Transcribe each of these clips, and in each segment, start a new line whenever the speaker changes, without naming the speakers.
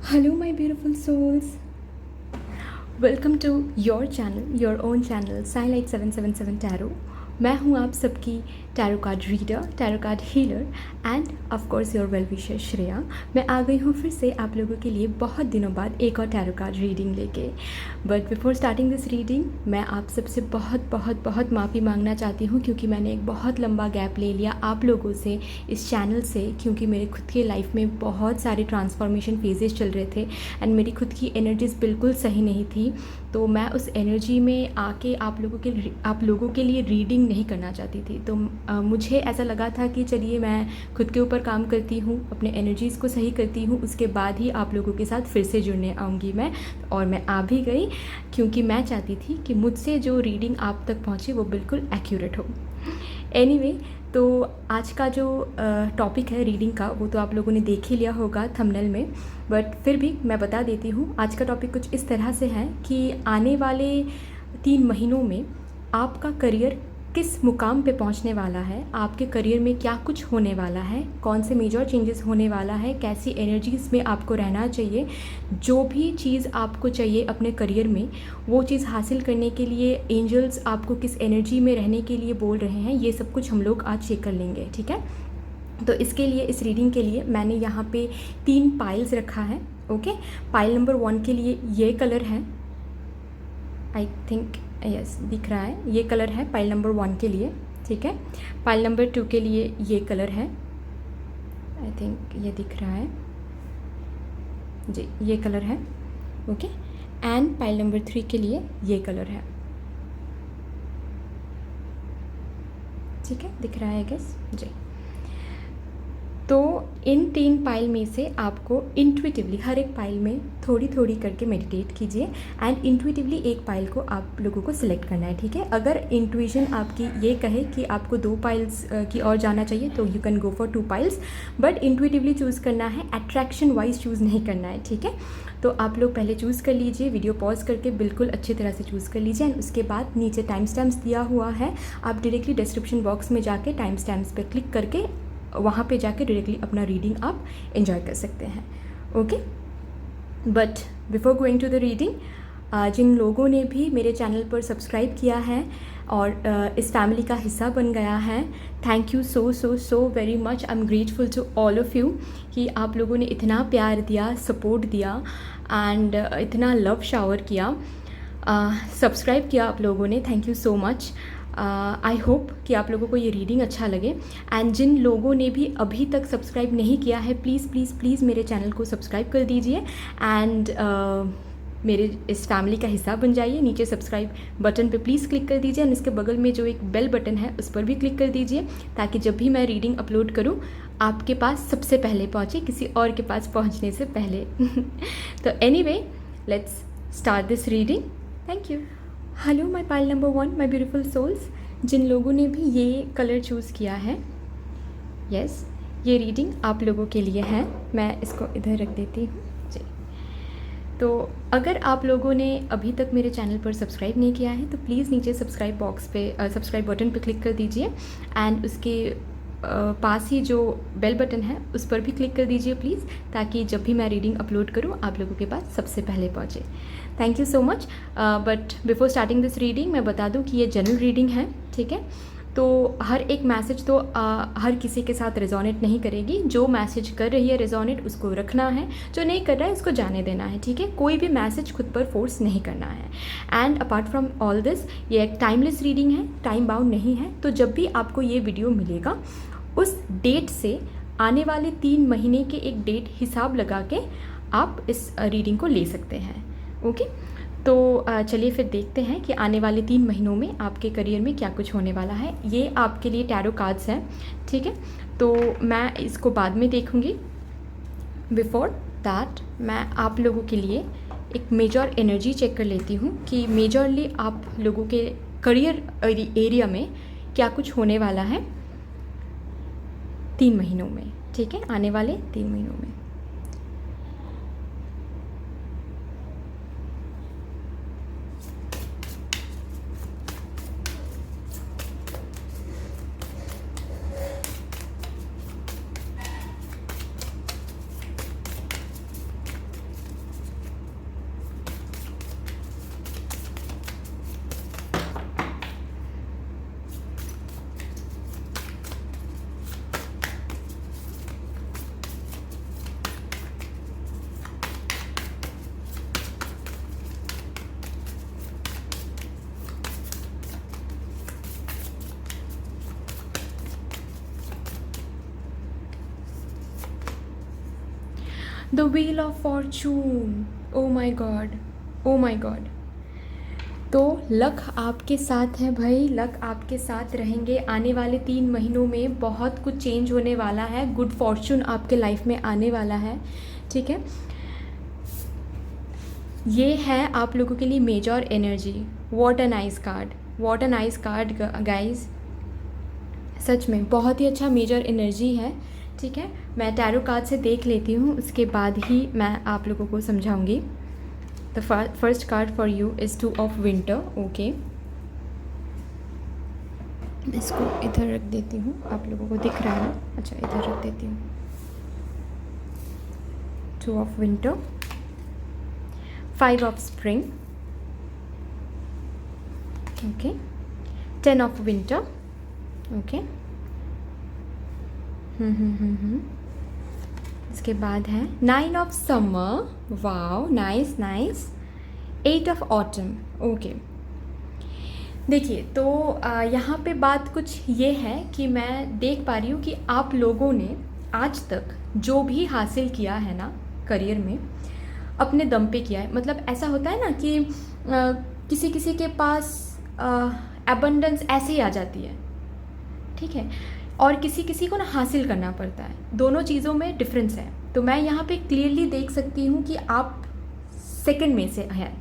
Hello, my beautiful souls. Welcome to your channel, your own channel साइलाइट 777 tarot. मैं हूँ आप सबकी tarot card reader, tarot card healer and of course your well wisher Shreya. मैं आ गई हूँ फिर से आप लोगों के लिए बहुत दिनों बाद एक और टैरो कार्ड रीडिंग लेके। But before starting this reading मैं आप सबसे बहुत बहुत बहुत माफ़ी मांगना चाहती हूँ, क्योंकि मैंने एक बहुत लंबा गैप ले लिया आप लोगों से, इस चैनल से, क्योंकि मेरे खुद के लाइफ में बहुत सारे ट्रांसफॉर्मेशन फेजेस चल रहे थे एंड मेरी खुद की एनर्जीज़ बिल्कुल सही नहीं थी। तो मैं उस एनर्जी में आके आप लोगों के लिए रीडिंग नहीं करना चाहती थी। तो मुझे ऐसा लगा था कि चलिए मैं खुद के ऊपर काम करती हूँ, अपने एनर्जीज़ को सही करती हूँ, उसके बाद ही आप लोगों के साथ फिर से जुड़ने आऊँगी मैं। और मैं आ भी गई, क्योंकि मैं चाहती थी कि मुझसे जो रीडिंग आप तक पहुँचे वो बिल्कुल एक्यूरेट हो। एनीवे, तो आज का जो टॉपिक है रीडिंग का वो तो आप लोगों ने देख ही लिया होगा थंबनेल में, बट फिर भी मैं बता देती हूँ। आज का टॉपिक कुछ इस तरह से है कि आने वाले 3 महीनों में आपका करियर किस मुकाम पे पहुंचने वाला है, आपके करियर में क्या कुछ होने वाला है, कौन से मेजर चेंजेस होने वाला है, कैसी एनर्जीज़ में आपको रहना चाहिए, जो भी चीज़ आपको चाहिए अपने करियर में वो चीज़ हासिल करने के लिए एंजल्स आपको किस एनर्जी में रहने के लिए बोल रहे हैं, ये सब कुछ हम लोग आज चेक कर लेंगे। ठीक है, तो इसके लिए, इस रीडिंग के लिए मैंने यहाँ पे 3 पाइल्स रखा है। ओके, पाइल नंबर 1 के लिए ये कलर है, आई थिंक यस दिख रहा है, ये कलर है पाइल नंबर 1 के लिए। ठीक है, पाइल नंबर 2 के लिए ये कलर है, आई थिंक ये दिख रहा है जी, ये कलर है। ओके, एंड पाइल नंबर 3 के लिए ये कलर है। ठीक है, दिख रहा है गेस जी। तो इन 3 पाइल में से आपको इंट्यूटिवली हर एक पाइल में थोड़ी थोड़ी करके मेडिटेट कीजिए एंड इंट्यूटिवली एक पाइल को आप लोगों को सिलेक्ट करना है। ठीक है, अगर इंट्यूशन आपकी ये कहे कि आपको 2 पाइल्स की और जाना चाहिए तो you can go for 2 piles, but intuitively choose करना है, अट्रैक्शन वाइज चूज़ नहीं करना है। ठीक है, तो आप लोग पहले चूज़ कर लीजिए, वीडियो पॉज करके बिल्कुल अच्छी तरह से चूज़ कर लीजिए एंड उसके बाद नीचे टाइम स्टैम्प्स दिया हुआ है, आप डायरेक्टली डिस्क्रिप्शन बॉक्स में जाके टाइम स्टैम्प्स पर क्लिक करके वहाँ पे जाके डायरेक्टली अपना रीडिंग आप एंजॉय कर सकते हैं। Okay, but before going to the reading, जिन लोगों ने भी मेरे चैनल पर सब्सक्राइब किया है और इस फैमिली का हिस्सा बन गया है, thank you so so so very much. I am grateful to all of you कि आप लोगों ने इतना प्यार दिया, सपोर्ट दिया एंड इतना लव शावर किया, सब्सक्राइब किया आप लोगों ने, thank you so much. I hope कि आप लोगों को ये रीडिंग अच्छा लगे एंड जिन लोगों ने भी अभी तक सब्सक्राइब नहीं किया है, प्लीज़ प्लीज़ प्लीज़ मेरे चैनल को सब्सक्राइब कर दीजिए एंड मेरे इस फैमिली का हिस्सा बन जाइए। नीचे सब्सक्राइब बटन पे प्लीज़ क्लिक कर दीजिए एंड इसके बगल में जो एक बेल बटन है उस पर भी क्लिक कर दीजिए, ताकि जब भी मैं रीडिंग अपलोड करूँ आपके पास सबसे पहले पहुँचे, किसी और के पास पहुँचने से पहले। तो anyway, let's start this reading. Thank you. Hello my pile number 1, my beautiful souls. जिन लोगों ने भी ये कलर चूज़ किया है, यस, ये रीडिंग आप लोगों के लिए है। मैं इसको इधर रख देती हूँ जी। तो अगर आप लोगों ने अभी तक मेरे चैनल पर सब्सक्राइब नहीं किया है तो प्लीज़ नीचे सब्सक्राइब बॉक्स पे सब्सक्राइब बटन पे क्लिक कर दीजिए एंड उसके पास ही जो बेल बटन है उस पर भी क्लिक कर दीजिए प्लीज़, ताकि जब भी मैं रीडिंग अपलोड करूँ आप लोगों के पास सबसे पहले पहुँचे। Thank you so much. But before starting this reading मैं बता दूं कि ये जनरल रीडिंग है। ठीक है, तो हर एक मैसेज तो हर किसी के साथ रेजोनेट नहीं करेगी। जो मैसेज कर रही है रेजोनेट उसको रखना है, जो नहीं कर रहा है उसको जाने देना है। ठीक है, कोई भी मैसेज खुद पर फोर्स नहीं करना है। And apart from all this, ये एक टाइमलेस रीडिंग है, टाइम बाउंड नहीं है। तो जब भी आपको ये वीडियो मिलेगा उस डेट से आने वाले 3 महीने के एक डेट हिसाब लगा के आप इस रीडिंग को ले सकते हैं। ओके, तो चलिए फिर देखते हैं कि आने वाले 3 महीनों में आपके करियर में क्या कुछ होने वाला है। ये आपके लिए टैरो कार्ड्स हैं। ठीक है, तो मैं इसको बाद में देखूँगी। बिफोर दैट मैं आप लोगों के लिए एक मेजर एनर्जी चेक कर लेती हूँ कि मेजरली आप लोगों के करियर एरिया में क्या कुछ होने वाला है 3 महीनों में। ठीक है, आने वाले 3 महीनों में। The wheel of fortune, oh my God, oh my God. तो लक आपके साथ है भाई, लक आपके साथ रहेंगे। आने वाले 3 महीनों में बहुत कुछ चेंज होने वाला है, गुड फॉर्चून आपके लाइफ में आने वाला है, ठीक है। ये है आप लोगों के लिए major energy. What a nice card, what a nice card guys, सच में बहुत ही अच्छा मेजर एनर्जी है, ठीक है। मैं टैरो कार्ड से देख लेती हूँ, उसके बाद ही मैं आप लोगों को समझाऊंगी। The first card for you is 2 of winter, okay. इसको इधर रख देती हूँ, आप लोगों को दिख रहा है, अच्छा इधर रख देती हूँ। 2 of winter, 5 of spring, okay, 10 of winter, okay. इसके बाद है 9 of summer, wow nice nice, 8 of autumn, okay. देखिए तो यहाँ पे बात कुछ ये है कि मैं देख पा रही हूँ कि आप लोगों ने आज तक जो भी हासिल किया है ना करियर में, अपने दम पे किया है। मतलब ऐसा होता है ना कि किसी किसी के पास एबंडेंस ऐसे ही आ जाती है, ठीक है, और किसी किसी को ना हासिल करना पड़ता है, दोनों चीज़ों में डिफरेंस है। तो मैं यहाँ पे क्लियरली देख सकती हूँ कि आप सेकंड में से हैं,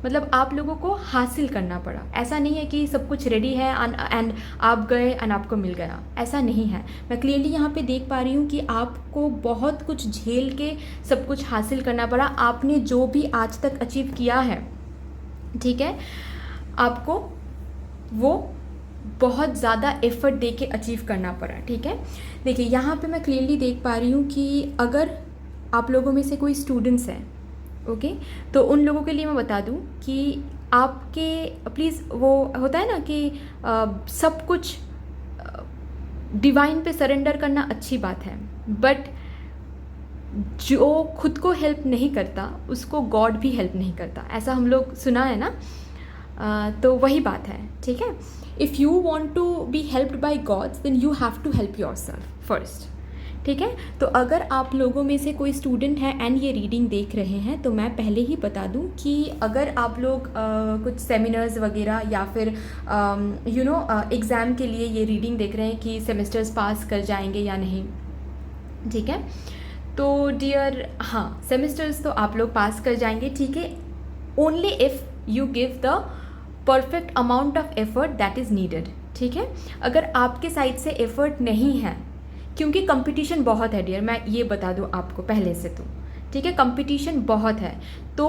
मतलब आप लोगों को हासिल करना पड़ा। ऐसा नहीं है कि सब कुछ रेडी है एंड आप गए एंड आपको मिल गया, ऐसा नहीं है। मैं क्लियरली यहाँ पे देख पा रही हूँ कि आपको बहुत कुछ झेल के सब कुछ हासिल करना पड़ा। आपने जो भी आज तक अचीव किया है, ठीक है, आपको वो बहुत ज़्यादा एफर्ट दे के अचीव करना पड़ा, ठीक है। देखिए यहाँ पे मैं क्लियरली देख पा रही हूँ कि अगर आप लोगों में से कोई स्टूडेंट्स हैं, ओके, तो उन लोगों के लिए मैं बता दूँ कि आपके प्लीज़, वो होता है ना कि सब कुछ डिवाइन पे सरेंडर करना अच्छी बात है, बट जो खुद को हेल्प नहीं करता उसको गॉड भी हेल्प नहीं करता, ऐसा हम लोग सुना है ना। तो वही बात है, ठीक है। If you want to be helped by gods then you have to help yourself first, ठीक है। तो अगर आप लोगों में से कोई स्टूडेंट है एंड ये रीडिंग देख रहे हैं, तो मैं पहले ही बता दूं कि अगर आप लोग कुछ सेमिनार्स वगैरह या फिर एग्ज़ाम के लिए ये रीडिंग देख रहे हैं कि सेमेस्टर्स पास कर जाएंगे या नहीं, ठीक है, तो डियर हाँ, सेमेस्टर्स तो आप लोग पास कर जाएंगे, ठीक है, only if you give the perfect amount of effort that is needed, ठीक है। अगर आपके साइड से एफर्ट नहीं है, क्योंकि कंपटीशन बहुत है डियर, मैं ये बता दूँ आपको पहले से, तो ठीक है, कंपटीशन बहुत है, तो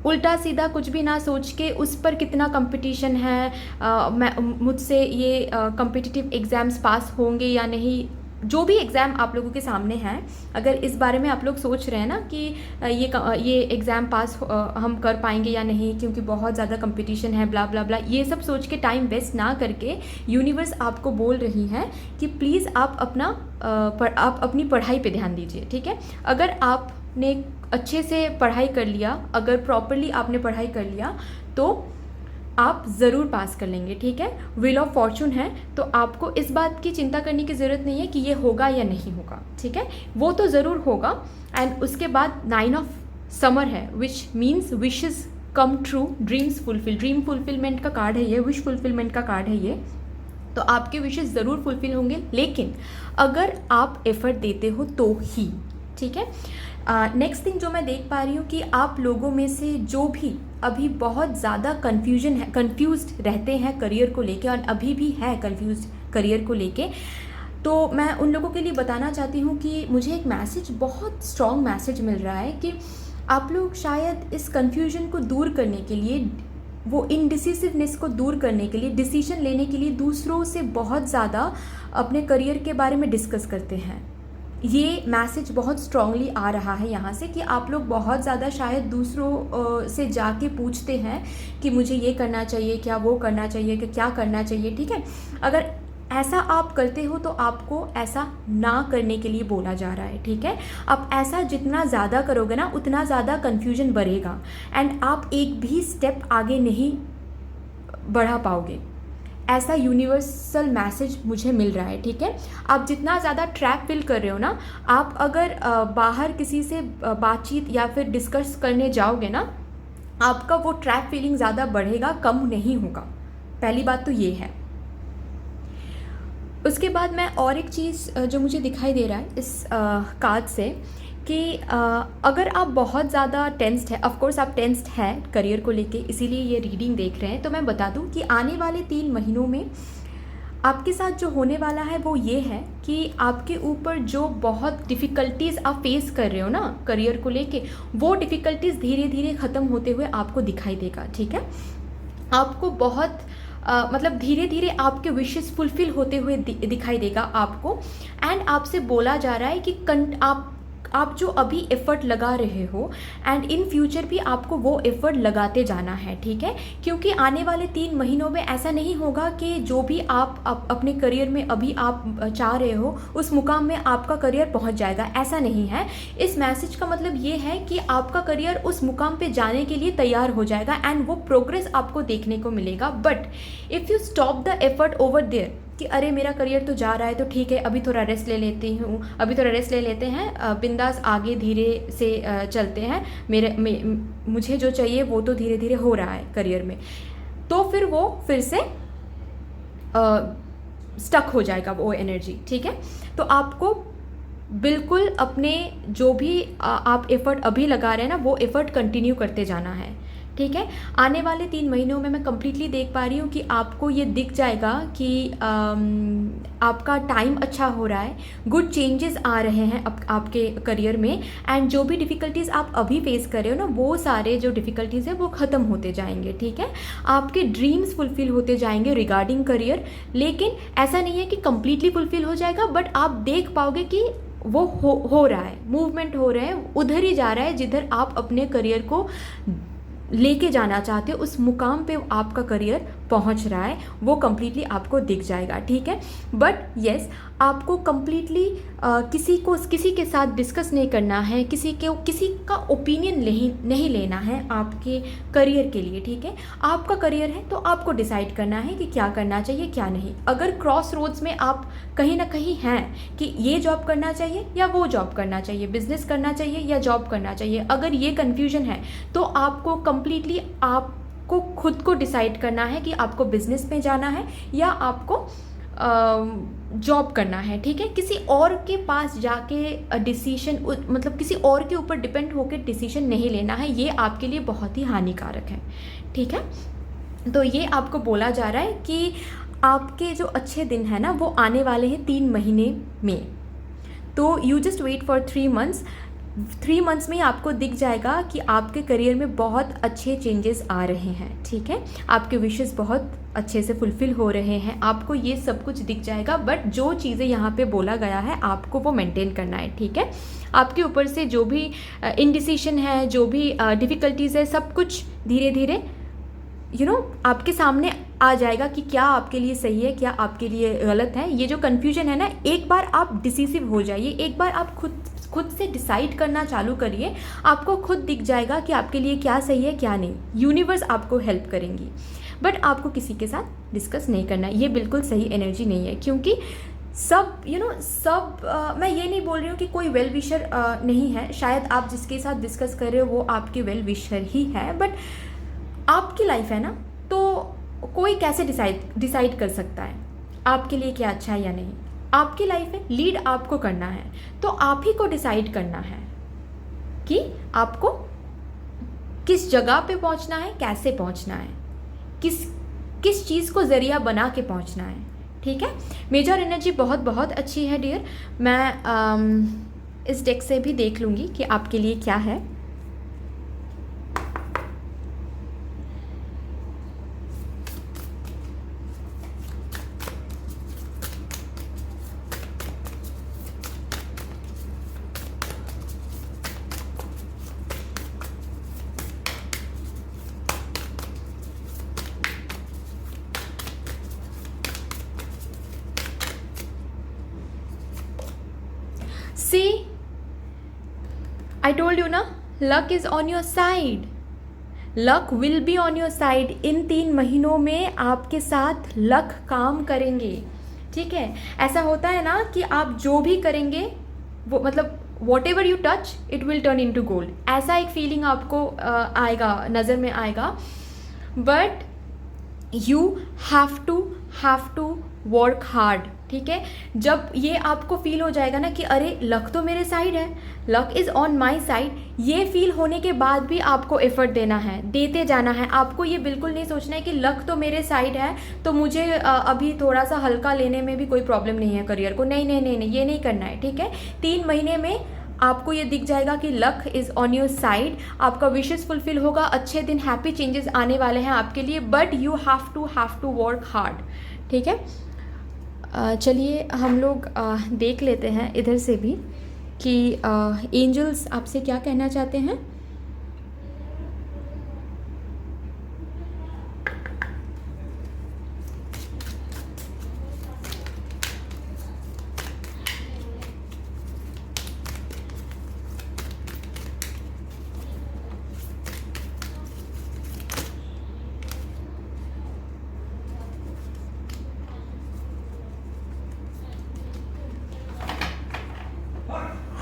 उल्टा सीधा कुछ भी ना सोच के उस पर कितना कंपटीशन है, मैं मुझसे ये कॉम्पिटिटिव एग्ज़ाम्स पास होंगे या नहीं, जो भी एग्ज़ाम आप लोगों के सामने हैं, अगर इस बारे में आप लोग सोच रहे हैं ना कि ये एग्ज़ाम पास हम कर पाएंगे या नहीं क्योंकि बहुत ज़्यादा कंपटीशन है, ब्ला ब्ला ब्ला, ये सब सोच के टाइम वेस्ट ना करके यूनिवर्स आपको बोल रही है कि प्लीज़ आप आप अपनी पढ़ाई पे ध्यान दीजिए, ठीक है। अगर आपने अच्छे से पढ़ाई कर लिया, अगर प्रॉपरली आपने पढ़ाई कर लिया, तो आप ज़रूर पास कर लेंगे, ठीक है। व्हील ऑफ फॉर्चून है, तो आपको इस बात की चिंता करने की ज़रूरत नहीं है कि ये होगा या नहीं होगा, ठीक है, वो तो ज़रूर होगा। एंड उसके बाद 9 ऑफ समर है, which means wishes come true, dreams fulfil, dream fulfilment का कार्ड है ये, विश फुलफिलमेंट का कार्ड है ये, तो आपके विशेज़ ज़रूर फुलफिल होंगे, लेकिन अगर आप एफर्ट देते हो तो ही, ठीक है। नेक्स्ट थिंग जो मैं देख पा रही हूँ कि आप लोगों में से जो भी अभी बहुत ज़्यादा कंफ्यूज्ड रहते हैं करियर को लेके, और अभी भी है कंफ्यूज्ड करियर को लेके, तो मैं उन लोगों के लिए बताना चाहती हूँ कि मुझे एक मैसेज, बहुत स्ट्रॉन्ग मैसेज मिल रहा है कि आप लोग शायद इस कन्फ्यूजन को दूर करने के लिए, वो इनडिसिसिवनेस को दूर करने के लिए, डिसीजन लेने के लिए दूसरों से बहुत ज़्यादा अपने करियर के बारे में डिस्कस करते हैं। ये मैसेज बहुत स्ट्रांगली आ रहा है यहाँ से कि आप लोग बहुत ज़्यादा शायद दूसरों से जाके पूछते हैं कि मुझे ये करना चाहिए, क्या वो करना चाहिए, कि क्या करना चाहिए, ठीक है। अगर ऐसा आप करते हो तो आपको ऐसा ना करने के लिए बोला जा रहा है, ठीक है। आप ऐसा जितना ज़्यादा करोगे ना, उतना ज़्यादा कन्फ्यूजन बढ़ेगा एंड आप एक भी स्टेप आगे नहीं बढ़ा पाओगे, ऐसा यूनिवर्सल मैसेज मुझे मिल रहा है, ठीक है। आप जितना ज़्यादा ट्रैप फील कर रहे हो ना, आप अगर बाहर किसी से बातचीत या फिर डिस्कस करने जाओगे ना, आपका वो ट्रैप फीलिंग ज़्यादा बढ़ेगा, कम नहीं होगा। पहली बात तो ये है। उसके बाद मैं और एक चीज़ जो मुझे दिखाई दे रहा है इस कार्ड से कि अगर आप बहुत ज़्यादा टेंस्ड है, ऑफ कोर्स आप टेंस्ड है करियर को लेके, इसीलिए ये रीडिंग देख रहे हैं, तो मैं बता दूं कि आने वाले 3 महीनों में आपके साथ जो होने वाला है वो ये है कि आपके ऊपर जो बहुत डिफ़िकल्टीज़ आप फेस कर रहे हो ना करियर को लेके, वो डिफ़िकल्टीज़ धीरे धीरे ख़त्म होते हुए आपको दिखाई देगा, ठीक है। आपको बहुत मतलब धीरे धीरे आपके विशेस फुलफिल होते हुए दिखाई देगा आपको। एंड आपसे बोला जा रहा है कि आप जो अभी एफ़र्ट लगा रहे हो एंड इन फ्यूचर भी आपको वो एफ़र्ट लगाते जाना है, ठीक है। क्योंकि आने वाले 3 महीनों में ऐसा नहीं होगा कि जो भी आप अपने करियर में अभी आप चाह रहे हो उस मुकाम में आपका करियर पहुंच जाएगा, ऐसा नहीं है। इस मैसेज का मतलब ये है कि आपका करियर उस मुकाम पे जाने के लिए तैयार हो जाएगा एंड वो प्रोग्रेस आपको देखने को मिलेगा। But if you stop the effort over there कि अरे मेरा करियर तो जा रहा है तो ठीक है, अभी थोड़ा रेस्ट ले लेते हैं, बिंदास आगे धीरे से चलते हैं, मुझे जो चाहिए वो तो धीरे धीरे हो रहा है करियर में, तो फिर वो फिर से स्टक हो जाएगा वो एनर्जी, ठीक है। तो आपको बिल्कुल अपने जो भी आप एफ़र्ट अभी लगा रहे हैं ना, वो एफ़र्ट कंटिन्यू करते जाना है, ठीक है। आने वाले 3 महीनों में मैं कम्प्लीटली देख पा रही हूँ कि आपको ये दिख जाएगा कि आपका टाइम अच्छा हो रहा है, गुड चेंजेस आ रहे हैं आपके करियर में। एंड जो भी डिफ़िकल्टीज़ आप अभी फेस कर रहे हो ना, वो सारे जो डिफ़िकल्टीज़ है वो ख़त्म होते जाएंगे, ठीक है। आपके ड्रीम्स फुलफ़िल होते जाएंगे रिगार्डिंग करियर, लेकिन ऐसा नहीं है कि कम्प्लीटली फुलफ़िल हो जाएगा, बट आप देख पाओगे कि वो हो रहा है, मूवमेंट हो रहा है, उधर ही जा रहा है जिधर आप अपने करियर को लेके जाना चाहते हो, उस मुकाम पे आपका करियर पहुंच रहा है, वो कम्प्लीटली आपको दिख जाएगा, ठीक है। बट येस, आपको कम्प्लीटली किसी के साथ डिस्कस नहीं करना है, किसी का ओपिनियन नहीं लेना है आपके करियर के लिए, ठीक है। आपका करियर है तो आपको डिसाइड करना है कि क्या करना चाहिए क्या नहीं। अगर क्रॉस रोड्स में आप कहीं ना कहीं हैं कि ये जॉब करना चाहिए या वो जॉब करना चाहिए, बिजनेस करना चाहिए या जॉब करना चाहिए, अगर ये कन्फ्यूजन है तो आपको कम्प्लीटली आपको खुद को डिसाइड करना है कि आपको बिजनेस में जाना है या आपको जॉब करना है, ठीक है। किसी और के पास जाके डिसीजन, मतलब किसी और के ऊपर डिपेंड होकर डिसीजन नहीं लेना है, ये आपके लिए बहुत ही हानिकारक है, ठीक है। तो ये आपको बोला जा रहा है कि आपके जो अच्छे दिन हैं ना वो आने वाले हैं 3 महीने में। तो you just wait for 3 months. 3 months में आपको दिख जाएगा कि आपके करियर में बहुत अच्छे चेंजेस आ रहे हैं, ठीक है। आपके विशेस बहुत अच्छे से फुलफ़िल हो रहे हैं, आपको ये सब कुछ दिख जाएगा। बट जो चीज़ें यहाँ पे बोला गया है आपको वो मेंटेन करना है, ठीक है। आपके ऊपर से जो भी इनडिसीजन है, जो भी डिफ़िकल्टीज़ है, सब कुछ धीरे धीरे आपके सामने आ जाएगा कि क्या आपके लिए सही है, क्या आपके लिए गलत है। ये जो कन्फ्यूजन है ना, एक बार आप डिसीसिव हो जाइए, एक बार आप खुद से डिसाइड करना चालू करिए, आपको खुद दिख जाएगा कि आपके लिए क्या सही है क्या नहीं। यूनिवर्स आपको हेल्प करेंगी, बट आपको किसी के साथ डिस्कस नहीं करना है। ये बिल्कुल सही एनर्जी नहीं है, क्योंकि मैं ये नहीं बोल रही हूँ कि कोई वेल विशर नहीं है, शायद आप जिसके साथ डिस्कस कर रहे हो वो आपके वेल विशर ही है, बट आपकी लाइफ है ना, तो कोई कैसे डिसाइड कर सकता है आपके लिए क्या अच्छा है या नहीं। आपकी लाइफ है, लीड आपको करना है, तो आप ही को डिसाइड करना है कि आपको किस जगह पे पहुंचना है, कैसे पहुंचना है, किस चीज़ को ज़रिया बना के पहुंचना है, ठीक है। मेजर एनर्जी बहुत बहुत अच्छी है डियर। मैं इस डेक से भी देख लूँगी कि आपके लिए क्या है। See, I told you na, luck is on your side. Luck will be on your side. इन 3 महीनों में आपके साथ लक काम करेंगे, ठीक है। ऐसा होता है ना कि आप जो भी करेंगे वो मतलब whatever you touch it will turn into gold, ऐसा एक फीलिंग आपको आएगा, नज़र में आएगा। But you have to work hard, ठीक है। जब ये आपको फील हो जाएगा ना कि अरे लक तो मेरे साइड है, luck is on my side, ये फील होने के बाद भी आपको एफर्ट देना है, देते जाना है। आपको ये बिल्कुल नहीं सोचना है कि लक तो मेरे साइड है तो मुझे अभी थोड़ा सा हल्का लेने में भी कोई प्रॉब्लम नहीं है करियर को, नहीं नहीं नहीं नहीं, ये नहीं करना है, ठीक है। 3 महीने में आपको ये दिख जाएगा कि luck is on your side, आपका विशेस फुलफिल होगा, अच्छे दिन, हैप्पी चेंजेस आने वाले हैं आपके लिए। But you have to work hard, ठीक है। चलिए हम लोग देख लेते हैं इधर से भी कि एंजल्स आपसे क्या कहना चाहते हैं।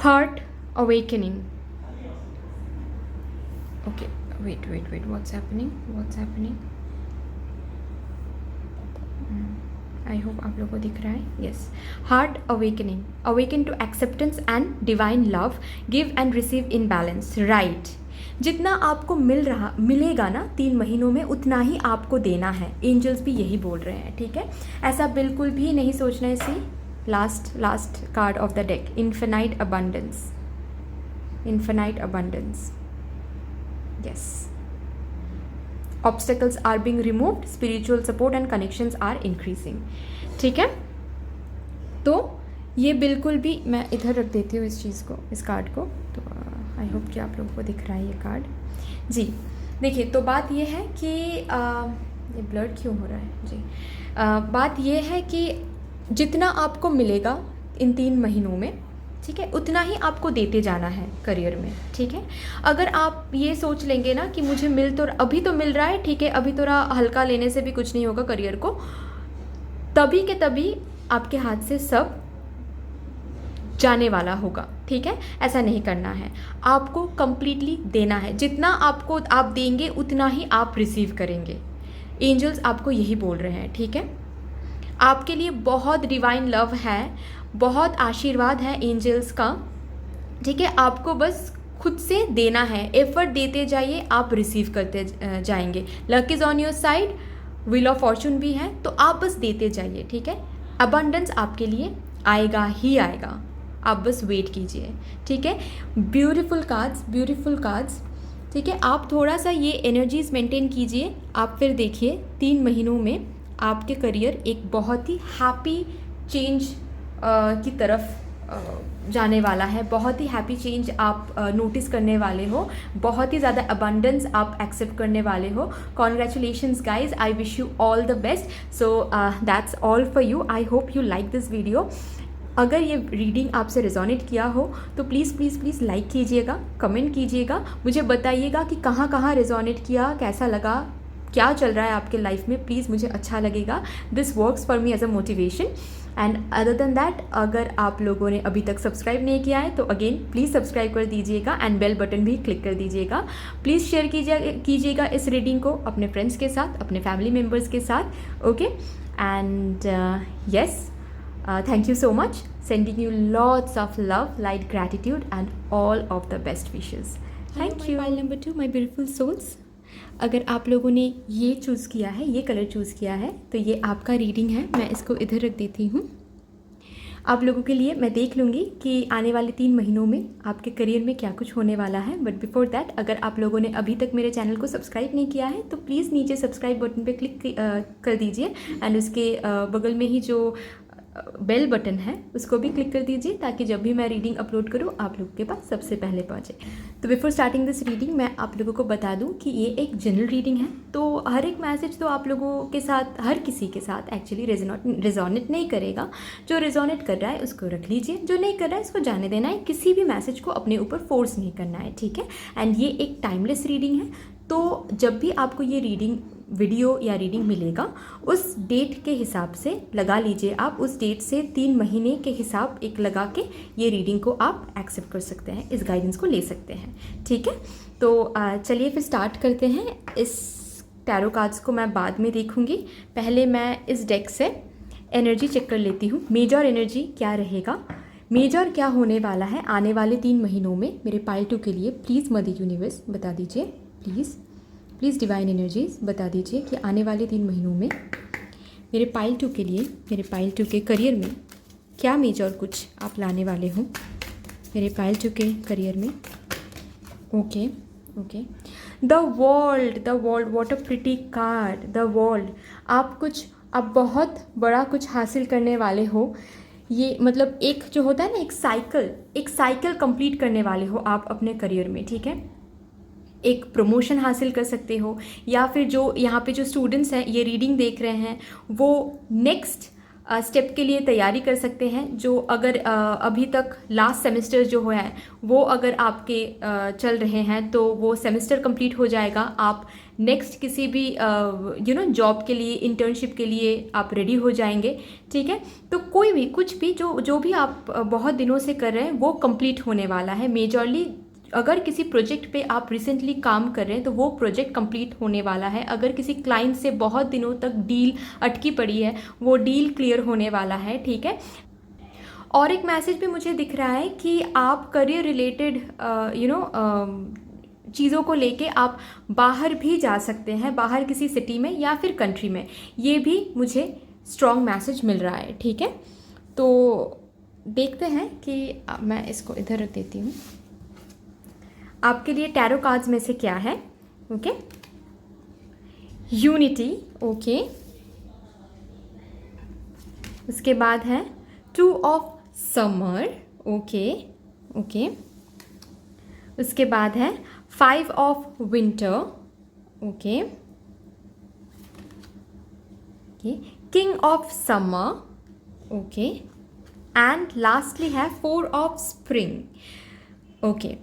Heart awakening. Okay, wait, what's happening? I hope आप लोगों को दिख रहा है। Yes, heart awakening, awaken to acceptance and divine love, give and receive in balance, right। जितना आपको मिलेगा ना 3 महीनों में, उतना ही आपको देना है। एंजल्स भी यही बोल रहे हैं, ठीक है। ऐसा बिल्कुल भी नहीं सोचना है। सी last card of the deck, infinite abundance, yes, obstacles are being removed, spiritual support and connections are increasing, ठीक है। तो ये बिल्कुल भी, मैं इधर रख देती हूँ इस चीज़ को, इस कार्ड को। तो आई होप कि आप लोगों को दिख रहा है ये कार्ड जी। देखिए, तो बात ये है कि ये ब्लर क्यों हो रहा है जी। बात ये है कि जितना आपको मिलेगा इन 3 महीनों में, ठीक है, उतना ही आपको देते जाना है करियर में, ठीक है। अगर आप ये सोच लेंगे ना कि मुझे अभी तो मिल रहा है, ठीक है, अभी थोड़ा हल्का लेने से भी कुछ नहीं होगा करियर को, तभी के तभी आपके हाथ से सब जाने वाला होगा, ठीक है। ऐसा नहीं करना है, आपको कंप्लीटली देना है। जितना आप देंगे उतना ही आप रिसीव करेंगे। एंजल्स आपको यही बोल रहे हैं, ठीक है। आपके लिए बहुत डिवाइन लव है, बहुत आशीर्वाद है एंजल्स का, ठीक है। आपको बस खुद से देना है, एफर्ट देते जाइए, आप रिसीव करते जाएंगे। Luck is on your side, wheel of Fortune भी है, तो आप बस देते जाइए, ठीक है। अबंडेंस आपके लिए आएगा ही आएगा, आप बस वेट कीजिए, ठीक है। ब्यूटीफुल कार्ड्स, ठीक है। आप थोड़ा सा ये एनर्जीज मेंटेन कीजिए, आप फिर देखिए 3 महीनों में आपके करियर एक बहुत ही हैप्पी चेंज की तरफ जाने वाला है। बहुत ही हैप्पी चेंज आप नोटिस करने वाले हो, बहुत ही ज़्यादा अबंडेंस आप एक्सेप्ट करने वाले हो। Congratulations guys, I wish you all the best. So that's all for you. I hope you like this video. अगर ये रीडिंग आपसे रिजोनेट किया हो तो प्लीज़ लाइक कीजिएगा, कमेंट कीजिएगा, मुझे बताइएगा कि कहाँ रिजोनेट किया, कैसा लगा, क्या चल रहा है आपके लाइफ में। प्लीज़, मुझे अच्छा लगेगा। This works for me as a motivation. And other than that, अगर आप लोगों ने अभी तक सब्सक्राइब नहीं किया है तो अगेन प्लीज़ सब्सक्राइब कर दीजिएगा एंड बेल बटन भी क्लिक कर दीजिएगा। प्लीज़ शेयर कीजिएगा इस रीडिंग को अपने फ्रेंड्स के साथ, अपने फैमिली मेम्बर्स के साथ, okay. And yes, thank you so much, sending you lots of love, light, gratitude and all of the best wishes. Thank you. Pile number 2, my beautiful souls. अगर आप लोगों ने ये चूज़ किया है, ये कलर चूज़ किया है, तो ये आपका रीडिंग है। मैं इसको इधर रख देती हूँ। आप लोगों के लिए मैं देख लूँगी कि आने वाले 3 महीनों में आपके करियर में क्या कुछ होने वाला है। बट बिफोर दैट, अगर आप लोगों ने अभी तक मेरे चैनल को सब्सक्राइब नहीं किया है तो प्लीज़ नीचे सब्सक्राइब बटन पे क्लिक कर दीजिए एंड उसके बगल में ही जो बेल बटन है उसको भी क्लिक कर दीजिए, ताकि जब भी मैं रीडिंग अपलोड करूँ आप लोगों के पास सबसे पहले पहुँचे। तो बिफोर स्टार्टिंग दिस रीडिंग, मैं आप लोगों को बता दूं कि ये एक जनरल रीडिंग है, तो हर एक मैसेज तो आप लोगों के साथ, हर किसी के साथ एक्चुअली रेजोनेट नहीं करेगा। जो रेजोनेट कर रहा है उसको रख लीजिए, जो नहीं कर रहा है उसको जाने देना है। किसी भी मैसेज को अपने ऊपर फोर्स नहीं करना है, ठीक है। एंड ये एक टाइमलेस रीडिंग है, तो जब भी आपको ये रीडिंग वीडियो या रीडिंग मिलेगा उस डेट के हिसाब से लगा लीजिए, आप उस डेट से 3 महीने के हिसाब एक लगा के ये रीडिंग को आप एक्सेप्ट कर सकते हैं, इस गाइडेंस को ले सकते हैं। ठीक है, तो चलिए फिर स्टार्ट करते हैं। इस टैरो कार्ड्स को मैं बाद में देखूंगी, पहले मैं इस डेक से एनर्जी चेक कर लेती हूँ। मेजर एनर्जी क्या रहेगा, मेजर क्या होने वाला है आने वाले 3 महीनों में मेरे पाइल 2 के लिए। प्लीज़ मदर यूनिवर्स बता दीजिए, प्लीज़ डिवाइन एनर्जीज बता दीजिए कि आने वाले 3 महीनों में मेरे पाइल 2 के लिए, मेरे पाइल 2 के करियर में क्या मेजर कुछ आप लाने वाले हो मेरे पाइल 2 के करियर में। Okay, the world, what a pretty card, the world. आप बहुत बड़ा कुछ हासिल करने वाले हो। ये मतलब एक जो होता है ना, एक साइकिल कंप्लीट करने वाले हो आप अपने करियर में। ठीक है, एक प्रमोशन हासिल कर सकते हो, या फिर जो यहाँ पे जो स्टूडेंट्स हैं ये रीडिंग देख रहे हैं वो नेक्स्ट स्टेप के लिए तैयारी कर सकते हैं। जो अगर अभी तक लास्ट सेमेस्टर जो है वो अगर आपके चल रहे हैं तो वो सेमेस्टर कंप्लीट हो जाएगा, आप नेक्स्ट किसी भी जॉब के लिए, इंटर्नशिप के लिए आप रेडी हो जाएंगे। ठीक है, तो कोई भी कुछ भी जो भी आप बहुत दिनों से कर रहे हैं वो कंप्लीट होने वाला है। मेजरली अगर किसी प्रोजेक्ट पे आप रिसेंटली काम कर रहे हैं तो वो प्रोजेक्ट कंप्लीट होने वाला है। अगर किसी क्लाइंट से बहुत दिनों तक डील अटकी पड़ी है वो डील क्लियर होने वाला है। ठीक है, और एक मैसेज भी मुझे दिख रहा है कि आप करियर रिलेटेड चीज़ों को लेके आप बाहर भी जा सकते हैं, बाहर किसी सिटी में या फिर कंट्री में, ये भी मुझे स्ट्रॉन्ग मैसेज मिल रहा है। ठीक है, तो देखते हैं कि मैं इसको इधर रख देती हूँ। आपके लिए टैरो कार्ड्स में से क्या है। Okay, unity. ओके, उसके बाद है 2 ऑफ समर। ओके, उसके बाद है 5 of winter. Okay, king of summer. Okay, and lastly है 4 ऑफ स्प्रिंग। ओके,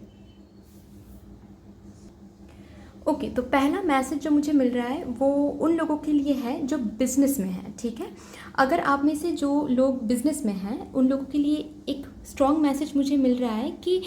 तो पहला मैसेज जो मुझे मिल रहा है वो उन लोगों के लिए है जो बिज़नेस में है। ठीक है, अगर आप में से जो लोग बिज़नेस में हैं उन लोगों के लिए एक स्ट्रॉन्ग मैसेज मुझे मिल रहा है कि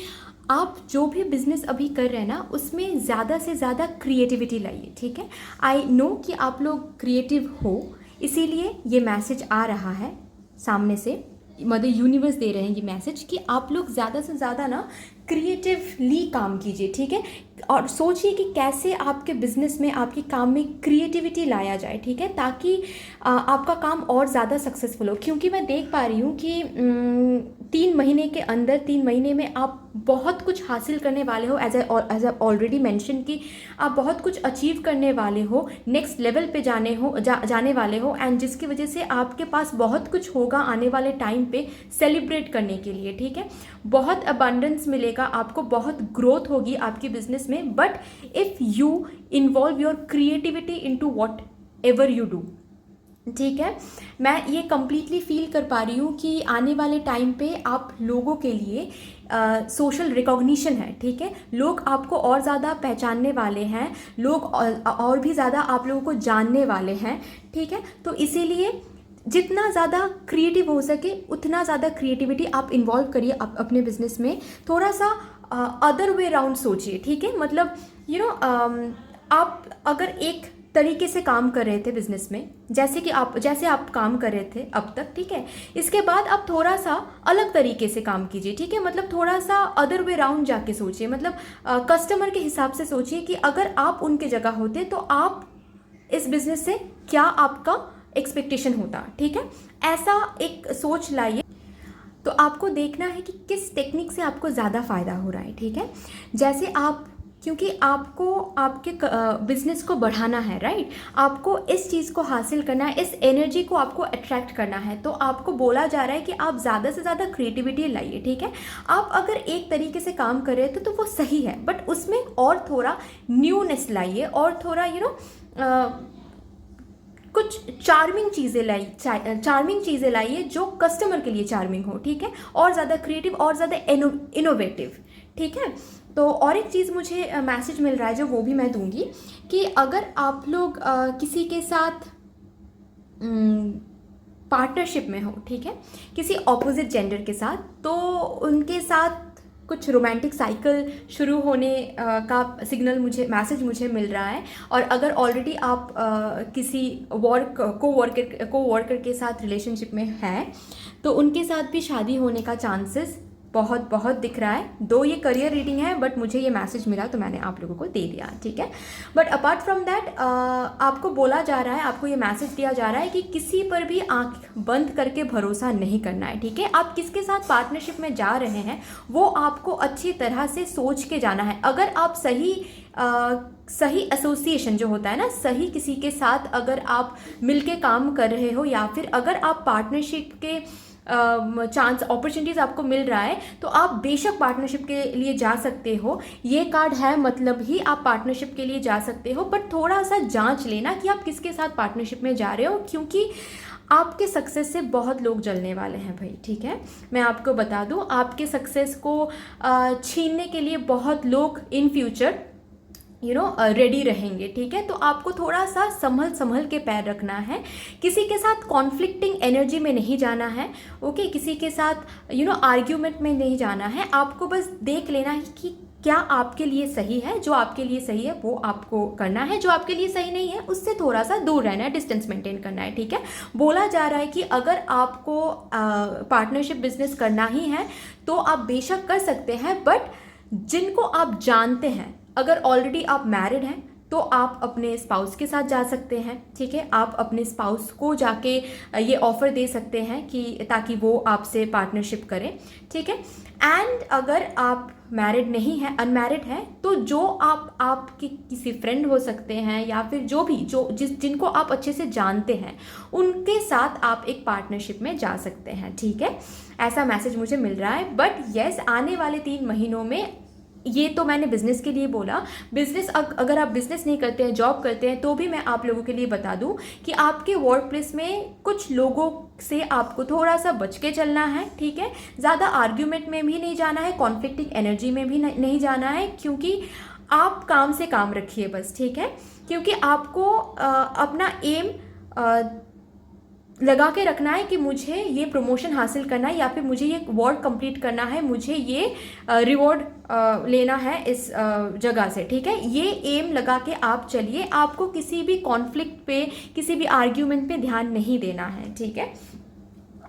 आप जो भी बिज़नेस अभी कर रहे हैं ना उसमें ज़्यादा से ज़्यादा क्रिएटिविटी लाइए। ठीक है, आई नो कि आप लोग क्रिएटिव हो, इसीलिए ये मैसेज आ रहा है सामने से। मदर यूनिवर्स दे रहे हैं ये मैसेज कि आप लोग ज़्यादा से ज़्यादा ना क्रिएटिवली काम कीजिए। ठीक है, और सोचिए कि कैसे आपके बिजनेस में, आपके काम में क्रिएटिविटी लाया जाए। ठीक है, ताकि आपका काम और ज़्यादा सक्सेसफुल हो। क्योंकि मैं देख पा रही हूँ कि 3 महीने के अंदर, 3 महीने में आप बहुत कुछ हासिल करने वाले हो। एज आई ऑलरेडी मेंशन कि आप बहुत कुछ अचीव करने वाले हो, नेक्स्ट लेवल पे जाने वाले हो, एंड जिसकी वजह से आपके पास बहुत कुछ होगा आने वाले टाइम पे सेलिब्रेट करने के लिए। ठीक है, बहुत अबंडेंस मिलेगा आपको, बहुत ग्रोथ होगी आपकी बिजनेस में। But if you involve your creativity into what ever you do. ठीक है, मैं ये कम्प्लीटली फील कर पा रही हूँ कि आने वाले टाइम पे आप लोगों के लिए सोशल रिकॉग्निशन है। ठीक है, लोग आपको और ज़्यादा पहचानने वाले हैं, लोग और भी ज़्यादा आप लोगों को जानने वाले हैं। ठीक है, तो इसीलिए जितना ज़्यादा क्रिएटिव हो सके उतना ज़्यादा क्रिएटिविटी आप इन्वॉल्व करिए अपने बिजनेस में। थोड़ा सा अदर वे राउंड सोचिए। ठीक है, मतलब आप अगर एक तरीके से काम कर रहे थे बिजनेस में, जैसे आप काम कर रहे थे अब तक। ठीक है, इसके बाद आप थोड़ा सा अलग तरीके से काम कीजिए। ठीक है, मतलब थोड़ा सा अदर वे राउंड जाके सोचिए, मतलब कस्टमर के हिसाब से सोचिए कि अगर आप उनके जगह होते तो आप इस बिजनेस से क्या आपका एक्सपेक्टेशन होता। ठीक है, ऐसा एक सोच लाइए। तो आपको देखना है कि किस टेक्निक से आपको ज़्यादा फ़ायदा हो रहा है। ठीक है, जैसे आप, क्योंकि आपको आपके बिजनेस को बढ़ाना है, राइट, आपको इस चीज़ को हासिल करना है, इस एनर्जी को आपको अट्रैक्ट करना है, तो आपको बोला जा रहा है कि आप ज़्यादा से ज़्यादा क्रिएटिविटी लाइए। ठीक है, आप अगर एक तरीके से काम कर रहे थे तो वो सही है, बट उसमें और थोड़ा न्यूनेस लाइए, और थोड़ा कुछ चार्मिंग चीज़ें लाइए जो कस्टमर के लिए चार्मिंग हो। ठीक है, और ज़्यादा क्रिएटिव और ज़्यादा इनोवेटिव। ठीक है। तो और एक चीज़ मुझे मैसेज मिल रहा है जो वो भी मैं दूंगी कि अगर आप लोग किसी के साथ पार्टनरशिप में हो, ठीक है, किसी ऑपोजिट जेंडर के साथ, तो उनके साथ कुछ रोमांटिक साइकिल शुरू होने का सिग्नल मैसेज मुझे मिल रहा है। और अगर ऑलरेडी आप किसी को वर्कर के साथ रिलेशनशिप में हैं तो उनके साथ भी शादी होने का चांसेस बहुत बहुत दिख रहा है। दो ये करियर रीडिंग है बट मुझे ये मैसेज मिला तो मैंने आप लोगों को दे दिया, ठीक है। बट अपार्ट फ्रॉम दैट आपको बोला जा रहा है, आपको ये मैसेज दिया जा रहा है कि किसी पर भी आंख बंद करके भरोसा नहीं करना है, ठीक है। आप किसके साथ पार्टनरशिप में जा रहे हैं वो आपको अच्छी तरह से सोच के जाना है। अगर आप सही एसोसिएशन जो होता है ना, सही किसी के साथ अगर आप मिलके काम कर रहे हो या फिर अगर आप पार्टनरशिप के चांस अपॉर्चुनिटीज़ आपको मिल रहा है तो आप बेशक पार्टनरशिप के लिए जा सकते हो। ये कार्ड है मतलब ही आप पार्टनरशिप के लिए जा सकते हो, बट थोड़ा सा जांच लेना कि आप किसके साथ पार्टनरशिप में जा रहे हो, क्योंकि आपके सक्सेस से बहुत लोग जलने वाले हैं भाई, ठीक है। मैं आपको बता दूं, आपके सक्सेस को छीनने के लिए बहुत लोग इन फ्यूचर रेडी रहेंगे, ठीक है। तो आपको थोड़ा सा संभल के पैर रखना है। किसी के साथ कॉन्फ्लिक्टिंग एनर्जी में नहीं जाना है, ओके। किसी के साथ आर्ग्यूमेंट में नहीं जाना है। आपको बस देख लेना है कि क्या आपके लिए सही है। जो आपके लिए सही है वो आपको करना है, जो आपके लिए सही नहीं है उससे थोड़ा सा दूर रहना है, डिस्टेंस मेंटेन करना है, ठीक है। बोला जा रहा है कि अगर आपको पार्टनरशिप बिजनेस करना ही है तो आप बेशक कर सकते हैं, बट जिनको आप जानते हैं, अगर ऑलरेडी आप मैरिड हैं तो आप अपने स्पाउस के साथ जा सकते हैं, ठीक है। आप अपने स्पाउस को जाके ये ऑफ़र दे सकते हैं कि ताकि वो आपसे पार्टनरशिप करें, ठीक है। एंड अगर आप मैरिड नहीं हैं, अनमैरिड हैं, तो जो आपके किसी फ्रेंड हो सकते हैं या फिर जिनको आप अच्छे से जानते हैं उनके साथ आप एक पार्टनरशिप में जा सकते हैं, ठीक है। ऐसा मैसेज मुझे मिल रहा है। बट येस, आने वाले 3 महीनों में, ये तो मैंने बिज़नेस के लिए बोला, बिज़नेस अगर आप बिज़नेस नहीं करते हैं, जॉब करते हैं, तो भी मैं आप लोगों के लिए बता दूं कि आपके वर्क प्लेस में कुछ लोगों से आपको थोड़ा सा बच के चलना है, ठीक है। ज़्यादा आर्ग्यूमेंट में भी नहीं जाना है, कॉन्फ्लिक्टिंग एनर्जी में भी नहीं जाना है, क्योंकि आप काम से काम रखिए बस, ठीक है। क्योंकि आपको अपना एम लगा के रखना है कि मुझे ये प्रमोशन हासिल करना है या फिर मुझे ये वर्क कंप्लीट करना है, मुझे ये रिवॉर्ड लेना है इस जगह से, ठीक है। ये एम लगा के आप चलिए। आपको किसी भी कॉन्फ्लिक्ट पे, किसी भी आर्ग्यूमेंट पे ध्यान नहीं देना है, ठीक है।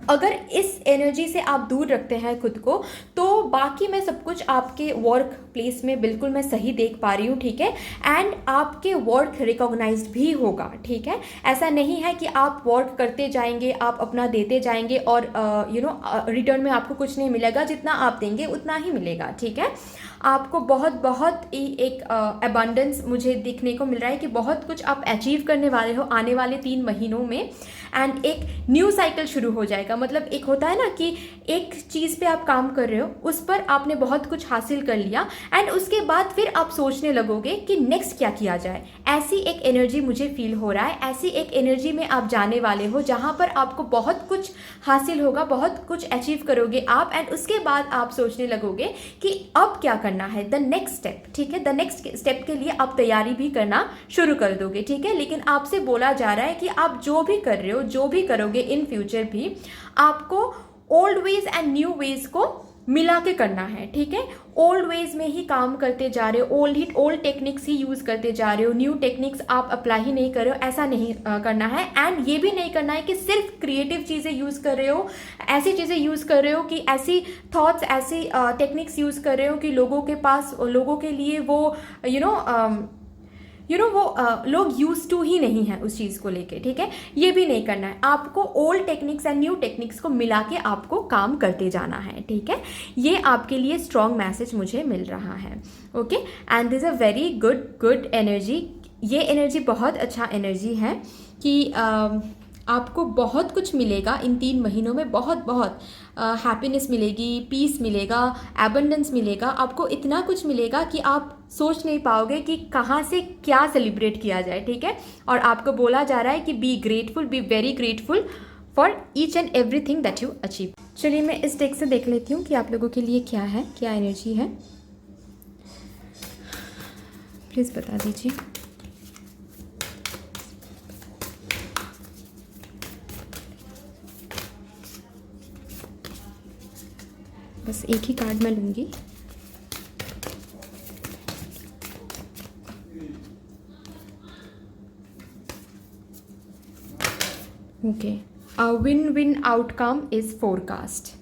अगर इस एनर्जी से आप दूर रखते हैं खुद को तो बाकी मैं सब कुछ आपके वर्क प्लेस में बिल्कुल मैं सही देख पा रही हूँ, ठीक है। एंड आपके वर्क रिकॉग्नाइज्ड भी होगा, ठीक है। ऐसा नहीं है कि आप वर्क करते जाएंगे, आप अपना देते जाएंगे और रिटर्न में आपको कुछ नहीं मिलेगा, जितना आप देंगे उतना ही मिलेगा, ठीक है। आपको बहुत ही एक अबंडेंस मुझे दिखने को मिल रहा है कि बहुत कुछ आप अचीव करने वाले हो आने वाले 3 महीनों में। एंड एक न्यू साइकिल शुरू हो जाएगा। मतलब एक होता है ना कि एक चीज़ पे आप काम कर रहे हो, उस पर आपने बहुत कुछ हासिल कर लिया एंड उसके बाद फिर आप सोचने लगोगे कि नेक्स्ट क्या किया जाए। ऐसी एक एनर्जी मुझे फील हो रहा है। ऐसी एक एनर्जी में आप जाने वाले हो जहाँ पर आपको बहुत कुछ हासिल होगा, बहुत कुछ अचीव करोगे आप, एंड उसके बाद आप सोचने लगोगे कि अब क्या करना है, द नेक्स्ट स्टेप, ठीक है। द नेक्स्ट स्टेप के लिए आप तैयारी भी करना शुरू कर दोगे, ठीक है। लेकिन आपसे बोला जा रहा है कि आप जो भी कर रहे हो, जो भी करोगे इन फ्यूचर भी, आपको old veg and new ways को मिला के करना है, ठीक है। ओल्ड वेज में ही काम करते जा रहे हो, ओल्ड टेक्निक्स ही यूज़ करते जा रहे हो, न्यू टेक्निक्स आप अप्लाई ही नहीं कर रहे हो, ऐसा नहीं करना है। एंड ये भी नहीं करना है कि सिर्फ क्रिएटिव चीज़ें यूज़ कर रहे हो, ऐसी चीज़ें यूज़ कर रहे हो कि ऐसी थॉट्स, ऐसी टेक्निक्स यूज़ कर रहे हो कि लोगों के लिए वो लोग यूज टू ही नहीं है उस चीज़ को लेके, ठीक है। ये भी नहीं करना है। आपको old techniques and new techniques को मिला के आपको काम करते जाना है, ठीक है। ये आपके लिए स्ट्रॉन्ग मैसेज मुझे मिल रहा है, okay. And this a very good energy. ये एनर्जी बहुत अच्छा एनर्जी है कि आपको बहुत कुछ मिलेगा इन 3 महीनों में। बहुत हैप्पीनेस मिलेगी, पीस मिलेगा, एबंडेंस मिलेगा। आपको इतना कुछ मिलेगा कि आप सोच नहीं पाओगे कि कहाँ से क्या सेलिब्रेट किया जाए, ठीक है। और आपको बोला जा रहा है कि be grateful, be very grateful for each and everything that you achieve. चलिए मैं इस डेक से देख लेती हूँ कि आप लोगों के लिए क्या है, क्या एनर्जी है। प्लीज़ बता दीजिए। बस एक ही कार्ड मैं लूँगी। Okay, a win win outcome is forecast.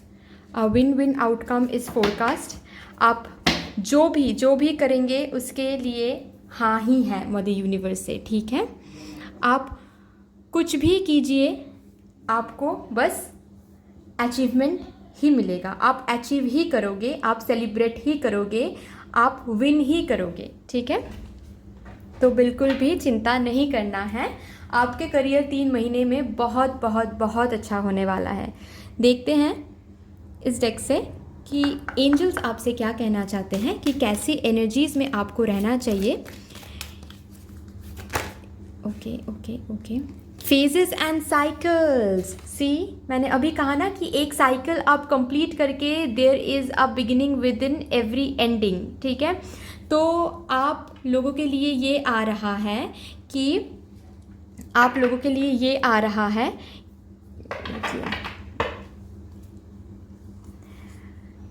A win win outcome is forecast. आप जो भी करेंगे उसके लिए हाँ ही है मदर यूनिवर्स से, ठीक है। आप कुछ भी कीजिए, आपको बस अचीवमेंट ही मिलेगा। आप अचीव ही करोगे, आप सेलिब्रेट ही करोगे, आप विन ही करोगे, ठीक है। तो बिल्कुल भी चिंता नहीं करना है। आपके करियर 3 महीने में बहुत बहुत बहुत अच्छा होने वाला है। देखते हैं इस डेक से कि एंजल्स आपसे क्या कहना चाहते हैं, कि कैसी एनर्जीज़ में आपको रहना चाहिए। Okay okay okay, phases and cycles. See, मैंने अभी कहा ना कि एक साइकिल आप कंप्लीट करके there is a beginning within every ending, ठीक है। तो आप लोगों के लिए ये आ रहा है कि आप लोगों के लिए ये आ रहा है,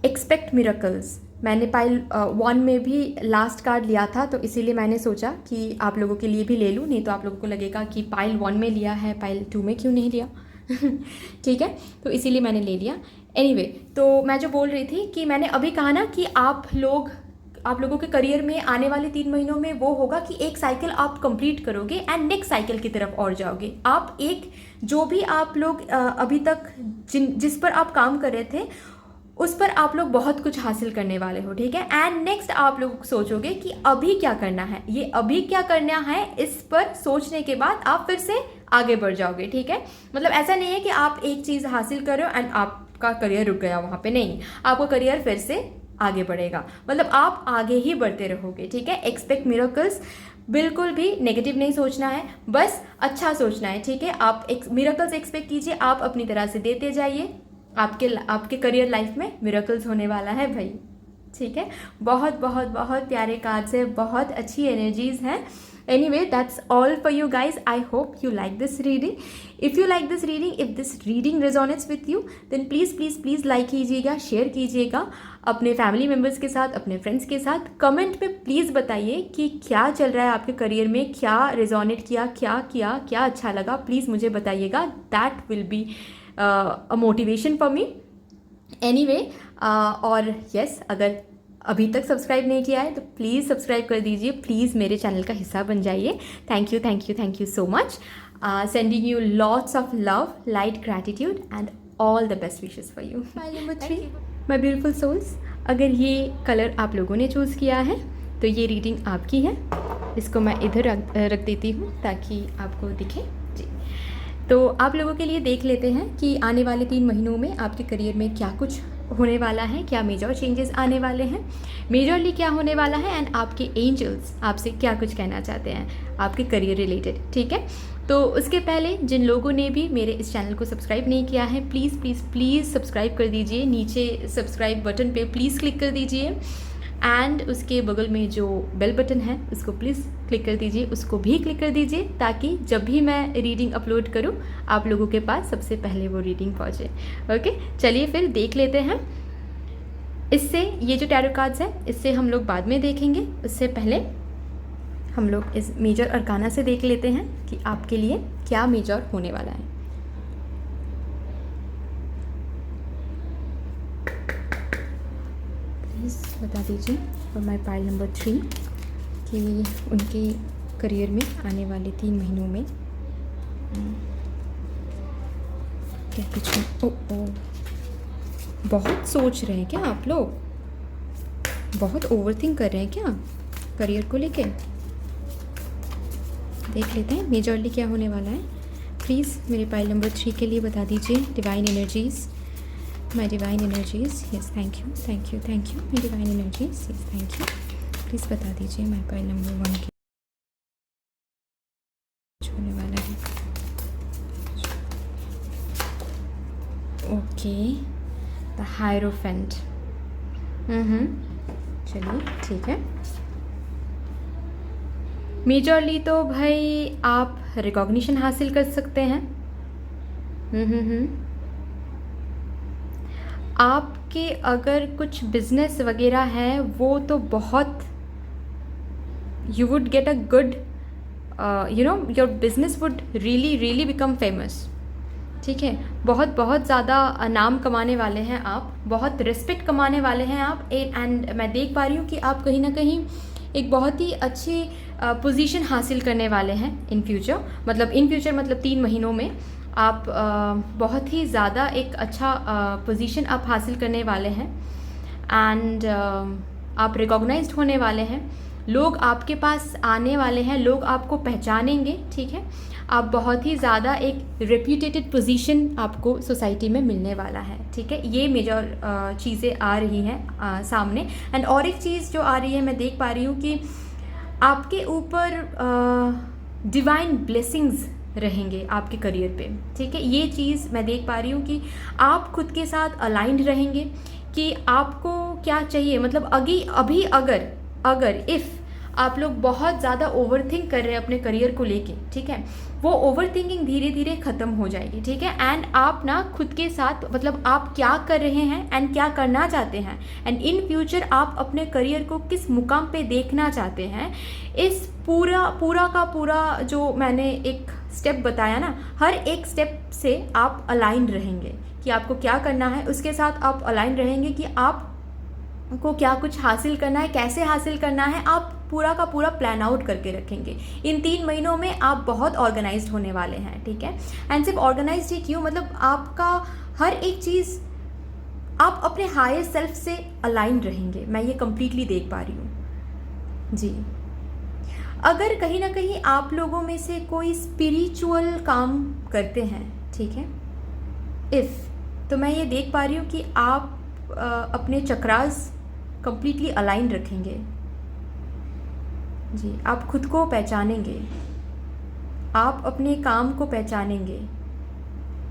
एक्सपेक्ट मिरेकल्स। मैंने पाइल 1 में भी लास्ट कार्ड लिया था, तो इसीलिए मैंने सोचा कि आप लोगों के लिए भी ले लूँ, नहीं तो आप लोगों को लगेगा कि पाइल 1 में लिया है, पाइल 2 में क्यों नहीं लिया। ठीक है, तो इसीलिए मैंने ले लिया। एनीवे, तो मैं जो बोल रही थी कि मैंने अभी कहा ना कि आप लोगों के करियर में आने वाले 3 महीनों में वो होगा कि एक साइकिल आप कंप्लीट करोगे एंड नेक्स्ट साइकिल की तरफ और जाओगे। आप एक जो भी आप लोग अभी तक जिस पर आप काम कर रहे थे उस पर आप लोग बहुत कुछ हासिल करने वाले हो, ठीक है। एंड नेक्स्ट आप लोग सोचोगे कि अभी क्या करना है, ये अभी क्या करना है, इस पर सोचने के बाद आप फिर से आगे बढ़ जाओगे, ठीक है। मतलब ऐसा नहीं है कि आप एक चीज़ हासिल करो एंड आपका करियर रुक गया वहाँ पे, नहीं, आपका करियर फिर से आगे बढ़ेगा, मतलब आप आगे ही बढ़ते रहोगे, ठीक है। एक्सपेक्ट मिरेकल्स, बिल्कुल भी नेगेटिव नहीं सोचना है, बस अच्छा सोचना है, ठीक है। आप मिरेकल्स एक्सपेक्ट कीजिए, आप अपनी तरह से देते जाइए, आपके करियर लाइफ में मिरेकल्स होने वाला है भाई, ठीक है। बहुत बहुत बहुत प्यारे कार्ड्स है, बहुत अच्छी एनर्जीज हैं। Anyway, that's all for you guys. I hope you like this reading. If you like this reading, if this reading resonates with you, then please please please like कीजिएगा, शेयर कीजिएगा अपने family members के साथ, अपने friends के साथ। Comment में please बताइए कि क्या चल रहा है आपके करियर में, क्या रेजोनेट किया, क्या अच्छा लगा, प्लीज़ मुझे बताइएगा। That will be a motivation for me. Anyway, और यस, अगर अभी तक सब्सक्राइब नहीं किया है तो प्लीज़ सब्सक्राइब कर दीजिए, प्लीज़ मेरे चैनल का हिस्सा बन जाइए। Thank you so much. Sending you lots of love, light, gratitude and all the best wishes for you. Pile number 3, my beautiful souls. अगर ये कलर आप लोगों ने चूज़ किया है तो ये रीडिंग आपकी है। इसको मैं इधर रख देती हूँ ताकि आपको दिखे जी। तो आप लोगों के लिए देख लेते हैं कि आने वाले 3 महीनों में आपके करियर में क्या कुछ होने वाला है, क्या मेजर चेंजेस आने वाले हैं, मेजरली क्या होने वाला है, एंड आपके एंजल्स आपसे क्या कुछ कहना चाहते हैं आपके करियर रिलेटेड, ठीक है। तो उसके पहले जिन लोगों ने भी मेरे इस चैनल को सब्सक्राइब नहीं किया है, प्लीज़ प्लीज़ प्लीज़ सब्सक्राइब कर दीजिए। नीचे सब्सक्राइब बटन पे प्लीज़ क्लिक कर दीजिए एंड उसके बगल में जो बेल बटन है उसको प्लीज़ क्लिक कर दीजिए, उसको भी क्लिक कर दीजिए ताकि जब भी मैं रीडिंग अपलोड करूं आप लोगों के पास सबसे पहले वो रीडिंग पहुंचे। ओके, चलिए फिर देख लेते हैं। इससे ये जो टैरो कार्ड्स है इससे हम लोग बाद में देखेंगे, उससे पहले हम लोग इस मेजर अरकाना से देख लेते हैं कि आपके लिए क्या मेजर होने वाला है। प्लीज़ बता दीजिए फॉर माय पाइल नंबर 3 कि उनके करियर में आने वाले 3 महीनों में क्या कुछ। ओ बहुत सोच रहे हैं क्या आप लोग, बहुत ओवरथिंक कर रहे हैं क्या करियर को लेके। देख लेते हैं मेजरली क्या होने वाला है। प्लीज़ मेरे पाइल नंबर 3 के लिए बता दीजिए divine energies, my divine energies. Yes, thank you my divine energies. Yes, thank you. Please बता दीजिए माय पाइल नंबर 1 के होने वाला है। Okay, the hierophant. चलिए ठीक है। मेजरली तो भाई आप रिकॉग्निशन हासिल कर सकते हैं। आपके अगर कुछ बिजनेस वगैरह है वो तो बहुत, you would get a good your business would really become famous। ठीक है, बहुत बहुत ज़्यादा नाम कमाने वाले हैं आप, बहुत रिस्पेक्ट कमाने वाले हैं आप। एंड मैं देख पा रही हूँ कि आप कहीं ना कहीं एक बहुत ही अच्छी पोजीशन हासिल करने वाले हैं इन फ्यूचर, मतलब 3 महीनों में आप बहुत ही ज़्यादा एक अच्छा पोजीशन आप हासिल करने वाले हैं। एंड आप रिकॉग्नाइज्ड होने वाले हैं, लोग आपके पास आने वाले हैं, लोग आपको पहचानेंगे। ठीक है, आप बहुत ही ज़्यादा एक रेप्यूटेटेड पोजीशन आपको सोसाइटी में मिलने वाला है। ठीक है, ये मेजर चीज़ें आ रही हैं सामने। एंड और एक चीज़ जो आ रही है, मैं देख पा रही हूँ कि आपके ऊपर डिवाइन ब्लेसिंग्स रहेंगे आपके करियर पे। ठीक है, ये चीज़ मैं देख पा रही हूँ कि आप खुद के साथ अलाइंड रहेंगे कि आपको क्या चाहिए। मतलब अभी अगर इफ़ आप लोग बहुत ज़्यादा ओवरथिंक कर रहे हैं अपने करियर को लेके, ठीक है, वो ओवरथिंकिंग धीरे धीरे ख़त्म हो जाएगी। ठीक है, एंड आप ना खुद के साथ, मतलब आप क्या कर रहे हैं एंड क्या करना चाहते हैं, एंड इन फ्यूचर आप अपने करियर को किस मुकाम पे देखना चाहते हैं, इस पूरा का पूरा जो मैंने एक स्टेप बताया ना, हर एक स्टेप से आप अलाइंड रहेंगे कि आपको क्या करना है, उसके साथ आप अलाइन रहेंगे कि आप को क्या कुछ हासिल करना है, कैसे हासिल करना है, आप पूरा का पूरा प्लान आउट करके रखेंगे। इन 3 महीनों में आप बहुत ऑर्गेनाइज्ड होने वाले हैं। ठीक है, एंड सिर्फ ऑर्गेनाइज्ड ही क्यों, मतलब आपका हर एक चीज़, आप अपने हायर सेल्फ से अलाइन रहेंगे। मैं ये कंप्लीटली देख पा रही हूँ जी। अगर कहीं ना कहीं आप लोगों में से कोई स्पिरिचुअल काम करते हैं, ठीक है, तो मैं ये देख पा रही हूँ कि आप अपने चक्रास कंप्लीटली अलाइन रखेंगे जी। आप खुद को पहचानेंगे, आप अपने काम को पहचानेंगे,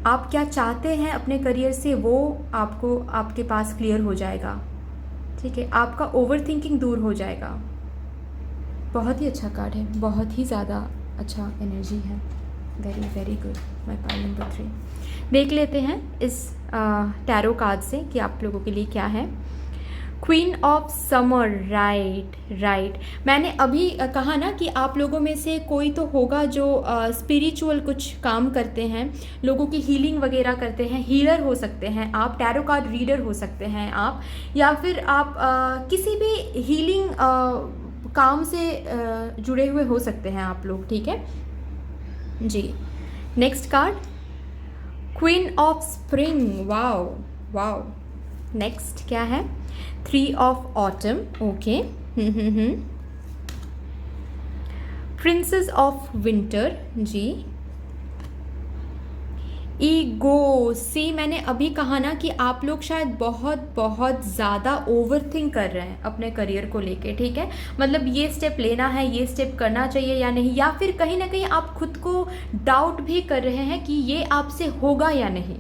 आप क्या चाहते हैं अपने करियर से वो आपके पास क्लियर हो जाएगा। ठीक है, आपका ओवरथिंकिंग दूर हो जाएगा। बहुत ही अच्छा कार्ड है, बहुत ही ज़्यादा अच्छा एनर्जी है। Very good. My pile number 3 देख लेते हैं इस टैरो कार्ड से कि आप लोगों के लिए क्या है। Queen of summer, right. मैंने अभी कहा ना कि आप लोगों में से कोई तो होगा जो स्पिरिचुअल कुछ काम करते हैं, लोगों की हीलिंग वगैरह करते हैं, हीलर हो सकते हैं आप, टैरो कार्ड रीडर हो सकते हैं आप, या फिर आप किसी भी हीलिंग काम से जुड़े हुए हो सकते हैं आप लोग। ठीक है जी। Next card, queen of spring, wow. Next क्या है, 3 of autumn, okay. Princess of winter जी। ईगो, सी मैंने अभी कहा ना कि आप लोग शायद बहुत ज़्यादा ओवरथिंक कर रहे हैं अपने करियर को लेके। ठीक है, मतलब ये स्टेप लेना है, ये स्टेप करना चाहिए या नहीं, या फिर कहीं ना कहीं आप खुद को डाउट भी कर रहे हैं कि ये आपसे होगा या नहीं।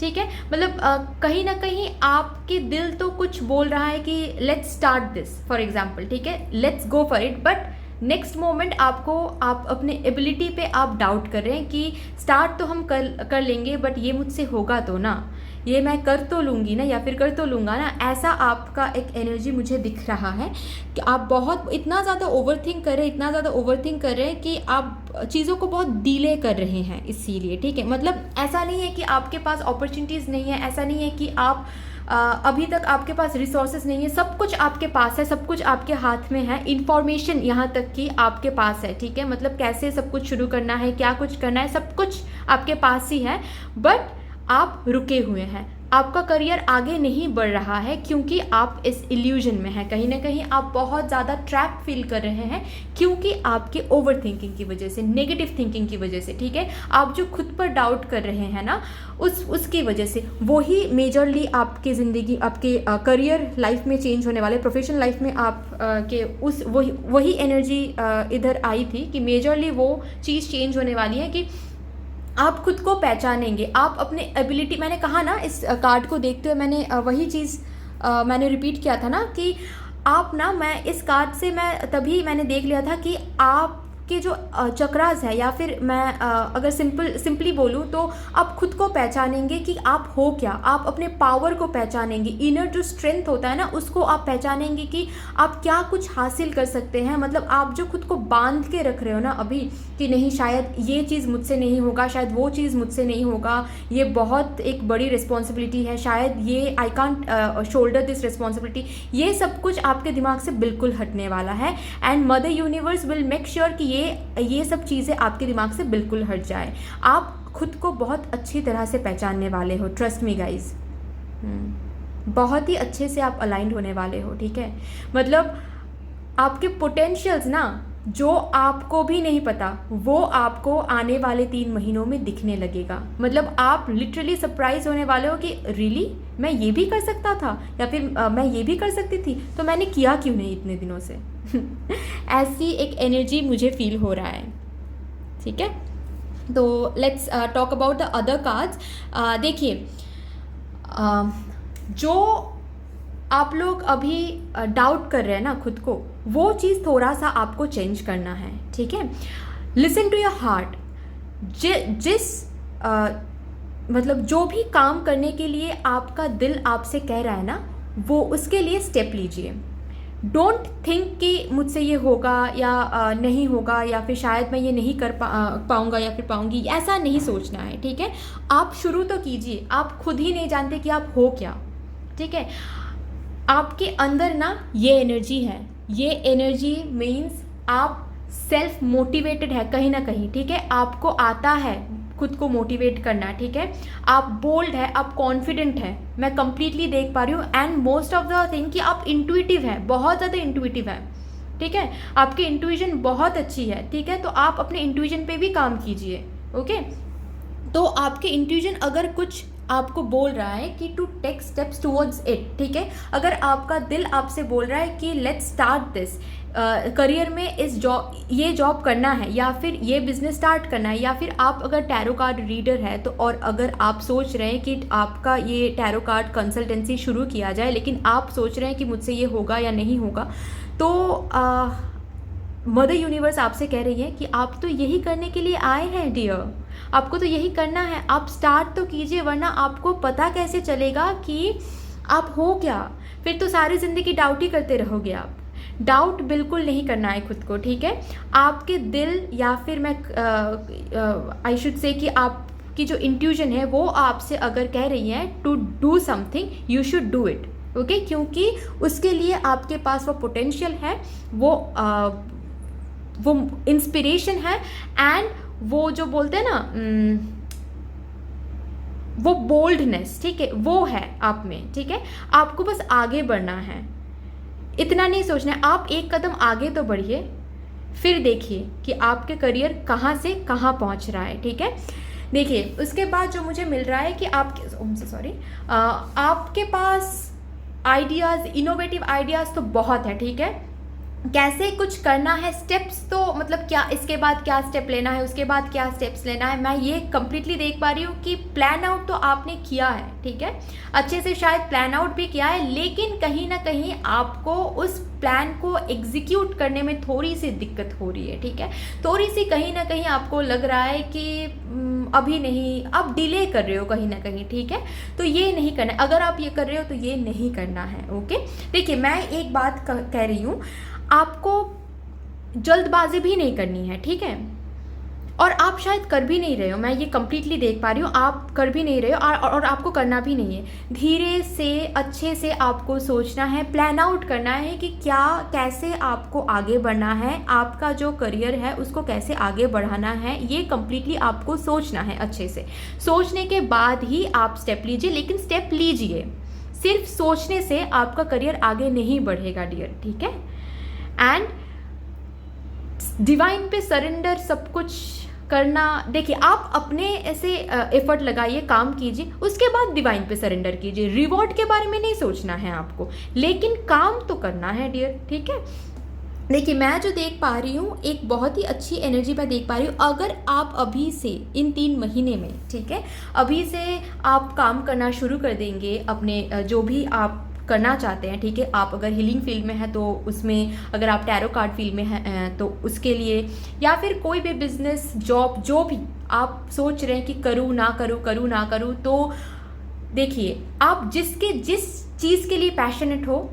ठीक है, मतलब कहीं ना कहीं आपके दिल तो कुछ बोल रहा है कि let's start this for example, ठीक है, let's go for it, but next moment आप अपने एबिलिटी पे आप डाउट कर रहे हैं कि स्टार्ट तो हम कर लेंगे, बट ये मुझसे होगा तो ना, ये मैं कर तो लूँगी ना, या फिर कर तो लूँगा ना। ऐसा आपका एक एनर्जी मुझे दिख रहा है कि आप इतना ज़्यादा ओवरथिंक कर रहे हैं कि आप चीज़ों को बहुत डिले कर रहे हैं इसीलिए। ठीक है, मतलब ऐसा नहीं है कि आपके पास अपॉर्चुनिटीज़ नहीं है, ऐसा नहीं है कि आप अभी तक आपके पास रिसोर्सेज नहीं है, सब कुछ आपके पास है, सब कुछ आपके हाथ में है, इन्फॉर्मेशन यहाँ तक कि आपके पास है। ठीक है, मतलब कैसे सब कुछ शुरू करना है, क्या कुछ करना है, सब कुछ आपके पास ही है, बट आप रुके हुए हैं, आपका करियर आगे नहीं बढ़ रहा है क्योंकि आप इस इल्यूजन में हैं। कहीं ना कहीं आप बहुत ज़्यादा ट्रैप फील कर रहे हैं क्योंकि आपके ओवर थिंकिंग की वजह से, नेगेटिव थिंकिंग की वजह से। ठीक है, आप जो खुद पर डाउट कर रहे हैं ना, उसकी वजह से वही मेजरली आपकी ज़िंदगी, आपके करियर लाइफ में चेंज होने वाले, प्रोफेशनल लाइफ में आप के वही एनर्जी इधर आई थी कि मेजरली वो चीज़ चेंज होने वाली है कि आप खुद को पहचानेंगे, आप अपने एबिलिटी, मैंने कहा ना इस कार्ड को देखते हुए मैंने वही चीज़ मैंने रिपीट किया था ना कि आप ना, मैं इस कार्ड से तभी मैंने देख लिया था कि आप के जो चक्रास है, या फिर मैं अगर सिंपली बोलूँ तो आप खुद को पहचानेंगे कि आप हो क्या, आप अपने पावर को पहचानेंगे, इनर जो स्ट्रेंथ होता है ना उसको आप पहचानेंगे कि आप क्या कुछ हासिल कर सकते हैं। मतलब आप जो खुद को बांध के रख रहे हो ना अभी कि नहीं शायद ये चीज़ मुझसे नहीं होगा, शायद वो चीज़ मुझसे नहीं होगा, ये बहुत एक बड़ी रिस्पॉन्सिबिलिटी है, शायद ये I can't shoulder this responsibility, ये सब कुछ आपके दिमाग से बिल्कुल हटने वाला है। And mother universe will make sure कि ये सब चीज़ें आपके दिमाग से बिल्कुल हट जाए। आप खुद को बहुत अच्छी तरह से पहचानने वाले हो, ट्रस्ट मी गाइज, बहुत ही अच्छे से आप अलाइंड होने वाले हो, ठीक है। मतलब आपके पोटेंशियल्स ना, जो आपको भी नहीं पता वो आपको आने वाले 3 महीनों में दिखने लगेगा। मतलब आप लिटरली सरप्राइज होने वाले हो कि रियली मैं ये भी कर सकता था, या फिर मैं ये भी कर सकती थी, तो मैंने किया क्यों नहीं इतने दिनों से। ऐसी एक एनर्जी मुझे फील हो रहा है, ठीक है। तो let's talk about the other cards. देखिए, जो आप लोग अभी डाउट कर रहे हैं ना खुद को, वो चीज़ थोड़ा सा आपको चेंज करना है, ठीक है। Listen to your heart. मतलब जो भी काम करने के लिए आपका दिल आपसे कह रहा है ना, वो उसके लिए स्टेप लीजिए। डोंट थिंक कि मुझसे ये होगा या नहीं होगा, या फिर शायद मैं ये नहीं कर पाऊँगा या फिर पाऊँगी, ऐसा नहीं सोचना है, ठीक है। आप शुरू तो कीजिए, आप खुद ही नहीं जानते कि आप हो क्या, ठीक है। आपके अंदर ना ये एनर्जी है, ये एनर्जी मीन्स आप सेल्फ मोटिवेटेड है कहीं ना कहीं, ठीक है। आपको आता है खुद को मोटिवेट करना, ठीक है। आप बोल्ड है, आप कॉन्फिडेंट है, मैं कंप्लीटली देख पा रही हूँ। And most of the thing कि आप इंट्यूटिव है, बहुत ज़्यादा इंट्यूटिव है, ठीक है। आपकी इंट्यूशन बहुत अच्छी है, ठीक है। तो आप अपने इंट्यूशन पे भी काम कीजिए, ओके। तो आपके इंट्यूशन अगर कुछ आपको बोल रहा है कि to take steps towards it, ठीक है। अगर आपका दिल आपसे बोल रहा है कि लेट्स स्टार्ट दिस करियर में, ये जॉब करना है, या फिर ये बिजनेस स्टार्ट करना है, या फिर आप अगर टैरो कार्ड रीडर है तो, और अगर आप सोच रहे हैं कि आपका ये टैरो कार्ड कंसल्टेंसी शुरू किया जाए, लेकिन आप सोच रहे हैं कि मुझसे ये होगा या नहीं होगा, तो मदर यूनिवर्स आपसे कह रही है कि आप तो यही करने के लिए आए हैं डियर, आपको तो यही करना है, आप स्टार्ट तो कीजिए, वरना आपको पता कैसे चलेगा कि आप हो क्या। फिर तो सारी ज़िंदगी डाउट ही करते रहोगे आप। डाउट बिल्कुल नहीं करना है खुद को, ठीक है। आपके दिल, या फिर मैं आई शुड से कि आपकी जो इंट्यूशन है वो आपसे अगर कह रही है to do something, you should do it, okay. क्योंकि उसके लिए आपके पास वो पोटेंशियल है, वो इंस्पिरेशन है, एंड वो जो बोलते हैं ना वो बोल्डनेस, ठीक है, वो है आप में, ठीक है। आपको बस आगे बढ़ना है, इतना नहीं सोचना है। आप एक कदम आगे तो बढ़िए, फिर देखिए कि आपके करियर कहाँ से कहाँ पहुँच रहा है, ठीक है। देखिए उसके बाद जो मुझे मिल रहा है कि आपके पास आइडियाज़, इनोवेटिव आइडियाज़ तो बहुत है, ठीक है। कैसे कुछ करना है, स्टेप्स तो मतलब क्या, इसके बाद क्या स्टेप लेना है, उसके बाद क्या स्टेप्स लेना है, मैं ये कम्प्लीटली देख पा रही हूँ कि प्लान आउट तो आपने किया है, ठीक है। अच्छे से शायद प्लान आउट भी किया है, लेकिन कहीं ना कहीं आपको उस प्लान को एग्जीक्यूट करने में थोड़ी सी दिक्कत हो रही है, ठीक है। थोड़ी सी कहीं ना कहीं आपको लग रहा है कि अभी नहीं, आप डिले कर रहे हो कहीं ना कहीं, ठीक है। तो ये नहीं करना, अगर आप ये कर रहे हो तो ये नहीं करना है, ओके। देखिए मैं एक बात कह रही हूँ, आपको जल्दबाजी भी नहीं करनी है, ठीक है। और आप शायद कर भी नहीं रहे हो, मैं ये कम्प्लीटली देख पा रही हूँ, आप कर भी नहीं रहे हो, और आपको करना भी नहीं है। धीरे से अच्छे से आपको सोचना है, प्लान आउट करना है कि कैसे आपको आगे बढ़ना है, आपका जो करियर है उसको कैसे आगे बढ़ाना है, ये कम्प्लीटली आपको सोचना है। अच्छे से सोचने के बाद ही आप स्टेप लीजिए, लेकिन स्टेप लीजिए, सिर्फ सोचने से आपका करियर आगे नहीं बढ़ेगा डियर, ठीक है। एंड डिवाइन पे सरेंडर सब कुछ करना, देखिए आप अपने ऐसे एफर्ट लगाइए, काम कीजिए, उसके बाद डिवाइन पे सरेंडर कीजिए। रिवॉर्ड के बारे में नहीं सोचना है आपको, लेकिन काम तो करना है डियर, ठीक है। देखिए मैं जो देख पा रही हूँ, एक बहुत ही अच्छी एनर्जी मैं देख पा रही हूँ। अगर आप अभी से इन 3 महीने में, ठीक है, अभी से आप काम करना शुरू कर देंगे, अपने जो भी आप करना चाहते हैं, ठीक है, आप अगर हीलिंग फील्ड में हैं तो उसमें, अगर आप टैरो कार्ड फील्ड में हैं तो उसके लिए, या फिर कोई भी बिजनेस, जॉब, जो भी आप सोच रहे हैं कि करूँ ना करूँ, तो देखिए, आप जिस चीज़ के लिए पैशनेट हो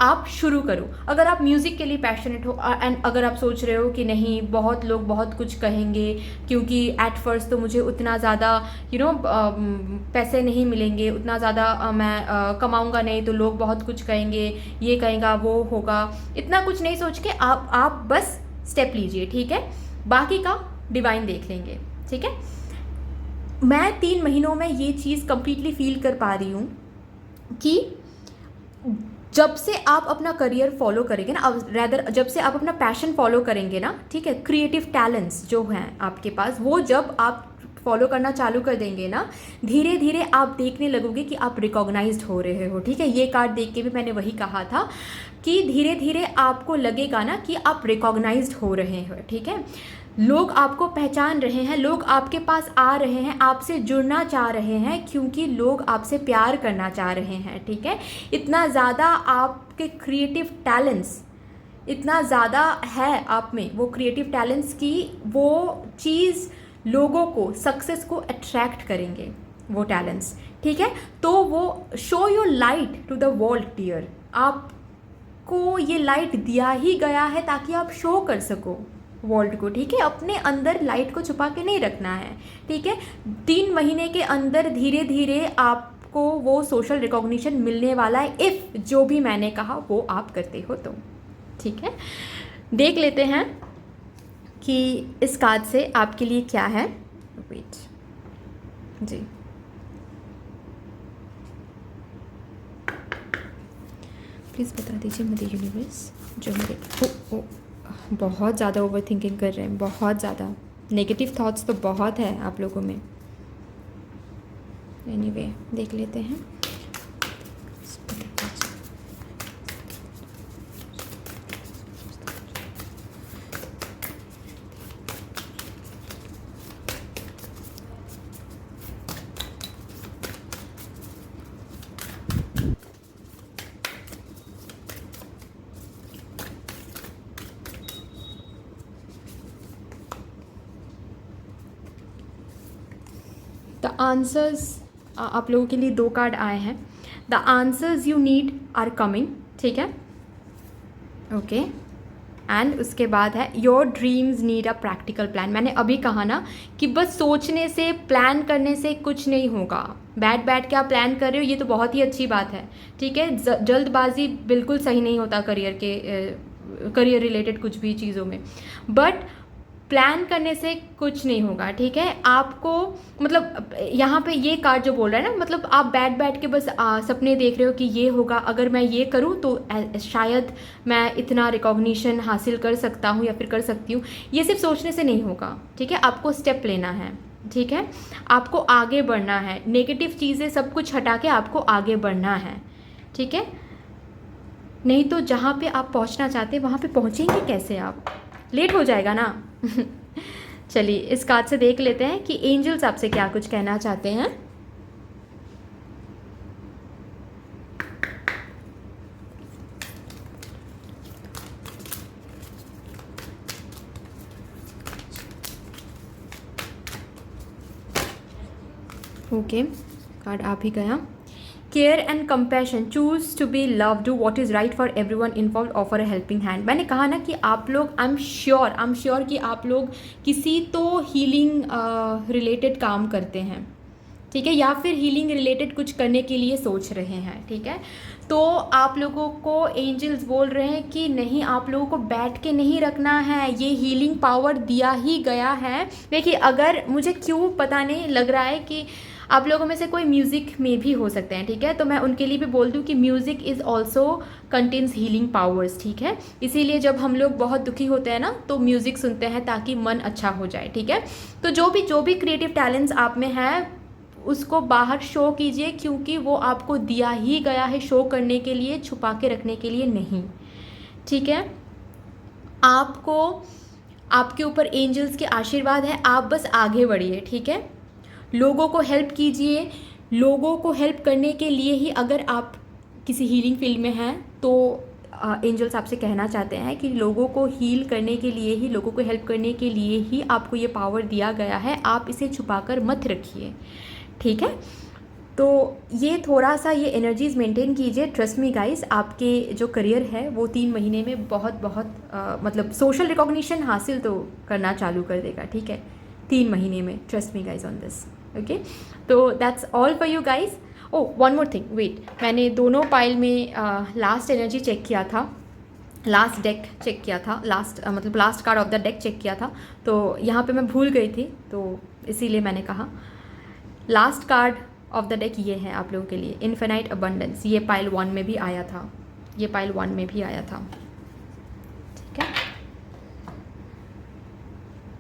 आप शुरू करो। अगर आप म्यूज़िक के लिए पैशनेट हो एंड अगर आप सोच रहे हो कि नहीं, बहुत लोग बहुत कुछ कहेंगे, क्योंकि एट फर्स्ट तो मुझे उतना ज़्यादा पैसे नहीं मिलेंगे, उतना ज़्यादा मैं कमाऊंगा नहीं, तो लोग बहुत कुछ कहेंगे, ये कहेगा वो होगा, इतना कुछ नहीं सोच के आप बस स्टेप लीजिए, ठीक है, बाकी का डिवाइन देख लेंगे, ठीक है। मैं 3 महीनों में ये चीज़ कंप्लीटली फील कर पा रही हूँ कि जब से आप अपना करियर फॉलो करेंगे ना, रैदर जब से आप अपना पैशन फॉलो करेंगे ना, ठीक है, क्रिएटिव टैलेंट्स जो हैं आपके पास, वो जब आप फॉलो करना चालू कर देंगे ना, धीरे धीरे आप देखने लगोगे कि आप रिकॉग्नाइज्ड हो रहे हो, ठीक है। ये कार्ड देख के भी मैंने वही कहा था कि धीरे धीरे आपको लगेगा ना कि आप रिकॉग्नाइज्ड हो रहे हो, ठीक है, लोग आपको पहचान रहे हैं, लोग आपके पास आ रहे हैं, आपसे जुड़ना चाह रहे हैं, क्योंकि लोग आपसे प्यार करना चाह रहे हैं, ठीक है। इतना ज़्यादा आपके क्रिएटिव टैलेंट्स, इतना ज़्यादा है आप में वो क्रिएटिव टैलेंट्स की वो चीज़ लोगों को, सक्सेस को अट्रैक्ट करेंगे वो टैलेंट्स, ठीक है। तो वो show your light to the world dear, आपको ये लाइट दिया ही गया है ताकि आप शो कर सको वर्ल्ड को, ठीक है। अपने अंदर लाइट को छुपा के नहीं रखना है, ठीक है। 3 महीने के अंदर धीरे धीरे आपको वो सोशल रिकॉग्निशन मिलने वाला है, इफ़ जो भी मैंने कहा वो आप करते हो तो, ठीक है। देख लेते हैं कि इस कार्ड से आपके लिए क्या है। वेट जी, प्लीज़ बता दीजिए मदर यूनिवर्स, जो मेरे बहुत ज़्यादा ओवर थिंकिंग कर रहे हैं, बहुत ज़्यादा नेगेटिव थॉट्स तो बहुत है आप लोगों में। एनीवे देख लेते हैं। द आंसर्स आप लोगों के लिए 2 कार्ड आए हैं। The answers you need are coming, ठीक है, ओके। एंड उसके बाद है your dreams need a practical plan. मैंने अभी कहा ना कि बस सोचने से, प्लान करने से कुछ नहीं होगा। बैठ के आप प्लान कर रहे हो, ये तो बहुत ही अच्छी बात है, ठीक है। जल्दबाजी बिल्कुल सही नहीं होता करियर रिलेटेड कुछ भी चीज़ों में, बट प्लान करने से कुछ नहीं होगा, ठीक है। आपको मतलब यहाँ पे ये कार्ड जो बोल रहा है ना, मतलब आप बैठ के बस सपने देख रहे हो कि ये होगा, अगर मैं ये करूँ तो शायद मैं इतना रिकॉग्निशन हासिल कर सकता हूँ या फिर कर सकती हूँ। ये सिर्फ सोचने से नहीं होगा, ठीक है। आपको स्टेप लेना है, ठीक है, आपको आगे बढ़ना है, नेगेटिव चीज़ें सब कुछ हटा के आपको आगे बढ़ना है, ठीक है। नहीं तो जहाँ पे आप पहुँचना चाहते हैं वहाँ पे पहुँचेंगे कैसे आप, लेट हो जाएगा ना। चलिए इस कार्ड से देख लेते हैं कि एंजल्स आपसे क्या कुछ कहना चाहते हैं। ओके, कार्ड आप ही गया। Care and compassion, choose to be love, do what is right for everyone involve, offer a helping hand. मैंने कहा ना कि आप लोग, आई एम श्योर कि आप लोग किसी तो हीलिंग रिलेटेड काम करते हैं, ठीक है, या फिर हीलिंग रिलेटेड कुछ करने के लिए सोच रहे हैं, ठीक है। तो आप लोगों को एंजल्स बोल रहे हैं कि नहीं, आप लोगों को बैठ के नहीं रखना है, ये हीलिंग पावर दिया ही गया है। देखिए, अगर मुझे क्यों पता नहीं लग रहा है कि आप लोगों में से कोई म्यूज़िक में भी हो सकते हैं, ठीक है, तो मैं उनके लिए भी बोल दूं कि music is also contains healing powers, ठीक है। इसीलिए जब हम लोग बहुत दुखी होते हैं ना तो म्यूज़िक सुनते हैं ताकि मन अच्छा हो जाए, ठीक है। तो जो भी क्रिएटिव टैलेंट्स आप में है उसको बाहर शो कीजिए, क्योंकि वो आपको दिया ही गया है शो करने के लिए, छुपा के रखने के लिए नहीं, ठीक है। आपको, आपके ऊपर एंजल्स के आशीर्वाद है, आप बस आगे बढ़िए, ठीक है। लोगों को हेल्प कीजिए, लोगों को हेल्प करने के लिए ही अगर आप किसी हीलिंग फील्ड में हैं तो एंजल्स आपसे कहना चाहते हैं कि लोगों को हील करने के लिए ही, लोगों को हेल्प करने के लिए ही आपको ये पावर दिया गया है, आप इसे छुपाकर मत रखिए, ठीक है। तो ये थोड़ा सा ये एनर्जीज़ मेंटेन कीजिए। ट्रस्ट मी गाइस, आपके जो करियर है वो 3 महीने में बहुत मतलब सोशल रिकॉग्निशन हासिल तो करना चालू कर देगा, ठीक है, 3 महीने में। Trust me guys on this, okay. तो that's all for you guys. Oh, one more thing, wait, मैंने दोनों पाइल में लास्ट एनर्जी चेक किया था, लास्ट डेक चेक किया था, मतलब last card of the deck check किया था, तो यहाँ पे मैं भूल गई थी, तो इसीलिए मैंने कहा last card of the deck ये है आप लोगों के लिए, इन्फिनाइट अबंडेंस। ये पाइल 1 में भी आया था, ये पाइल 1 में भी आया था, ठीक है।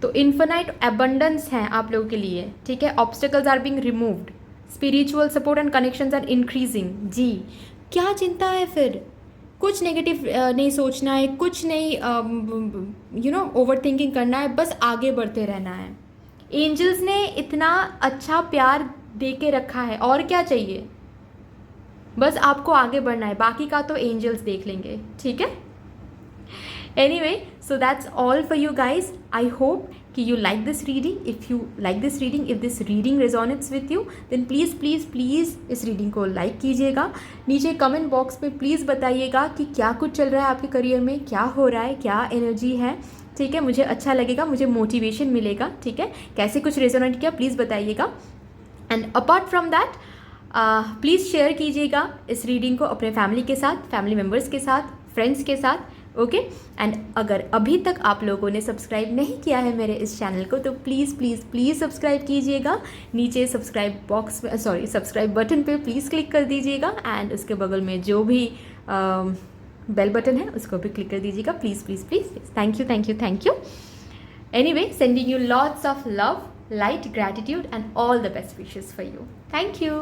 तो इन्फिनाइट अबंडेंस है आप लोगों के लिए, ठीक है। Obstacles are being removed, spiritual support and connections are increasing. जी, क्या चिंता है फिर, कुछ नेगेटिव नहीं सोचना है, कुछ नहीं ओवर थिंकिंग करना है, बस आगे बढ़ते रहना है। एंजल्स ने इतना अच्छा प्यार दे के रखा है, और क्या चाहिए, बस आपको आगे बढ़ना है, बाकी का तो एंजल्स देख लेंगे, ठीक है। Anyway, so that's all for you guys. I hope कि you like this reading. If you like this reading, if this reading resonates with you, then please इस reading को like कीजिएगा। नीचे कमेंट बॉक्स में प्लीज़ बताइएगा कि क्या कुछ चल रहा है आपके करियर में, क्या हो रहा है, क्या एनर्जी है, ठीक है। मुझे अच्छा लगेगा, मुझे मोटिवेशन मिलेगा, ठीक है। कैसे कुछ रेजोनेट किया प्लीज़ बताइएगा। And apart from that please share कीजिएगा इस रीडिंग को अपने फैमिली के साथ, फैमिली मेम्बर्स के साथ, फ्रेंड्स के साथ, ओके। एंड अगर अभी तक आप लोगों ने सब्सक्राइब नहीं किया है मेरे इस चैनल को, तो प्लीज़ सब्सक्राइब कीजिएगा। नीचे सब्सक्राइब बटन पे प्लीज़ क्लिक कर दीजिएगा, एंड उसके बगल में जो भी बेल बटन है उसको भी क्लिक कर दीजिएगा, please. Thank you. Anyway, sending you lots of love, light, gratitude and all the best wishes for you. Thank you.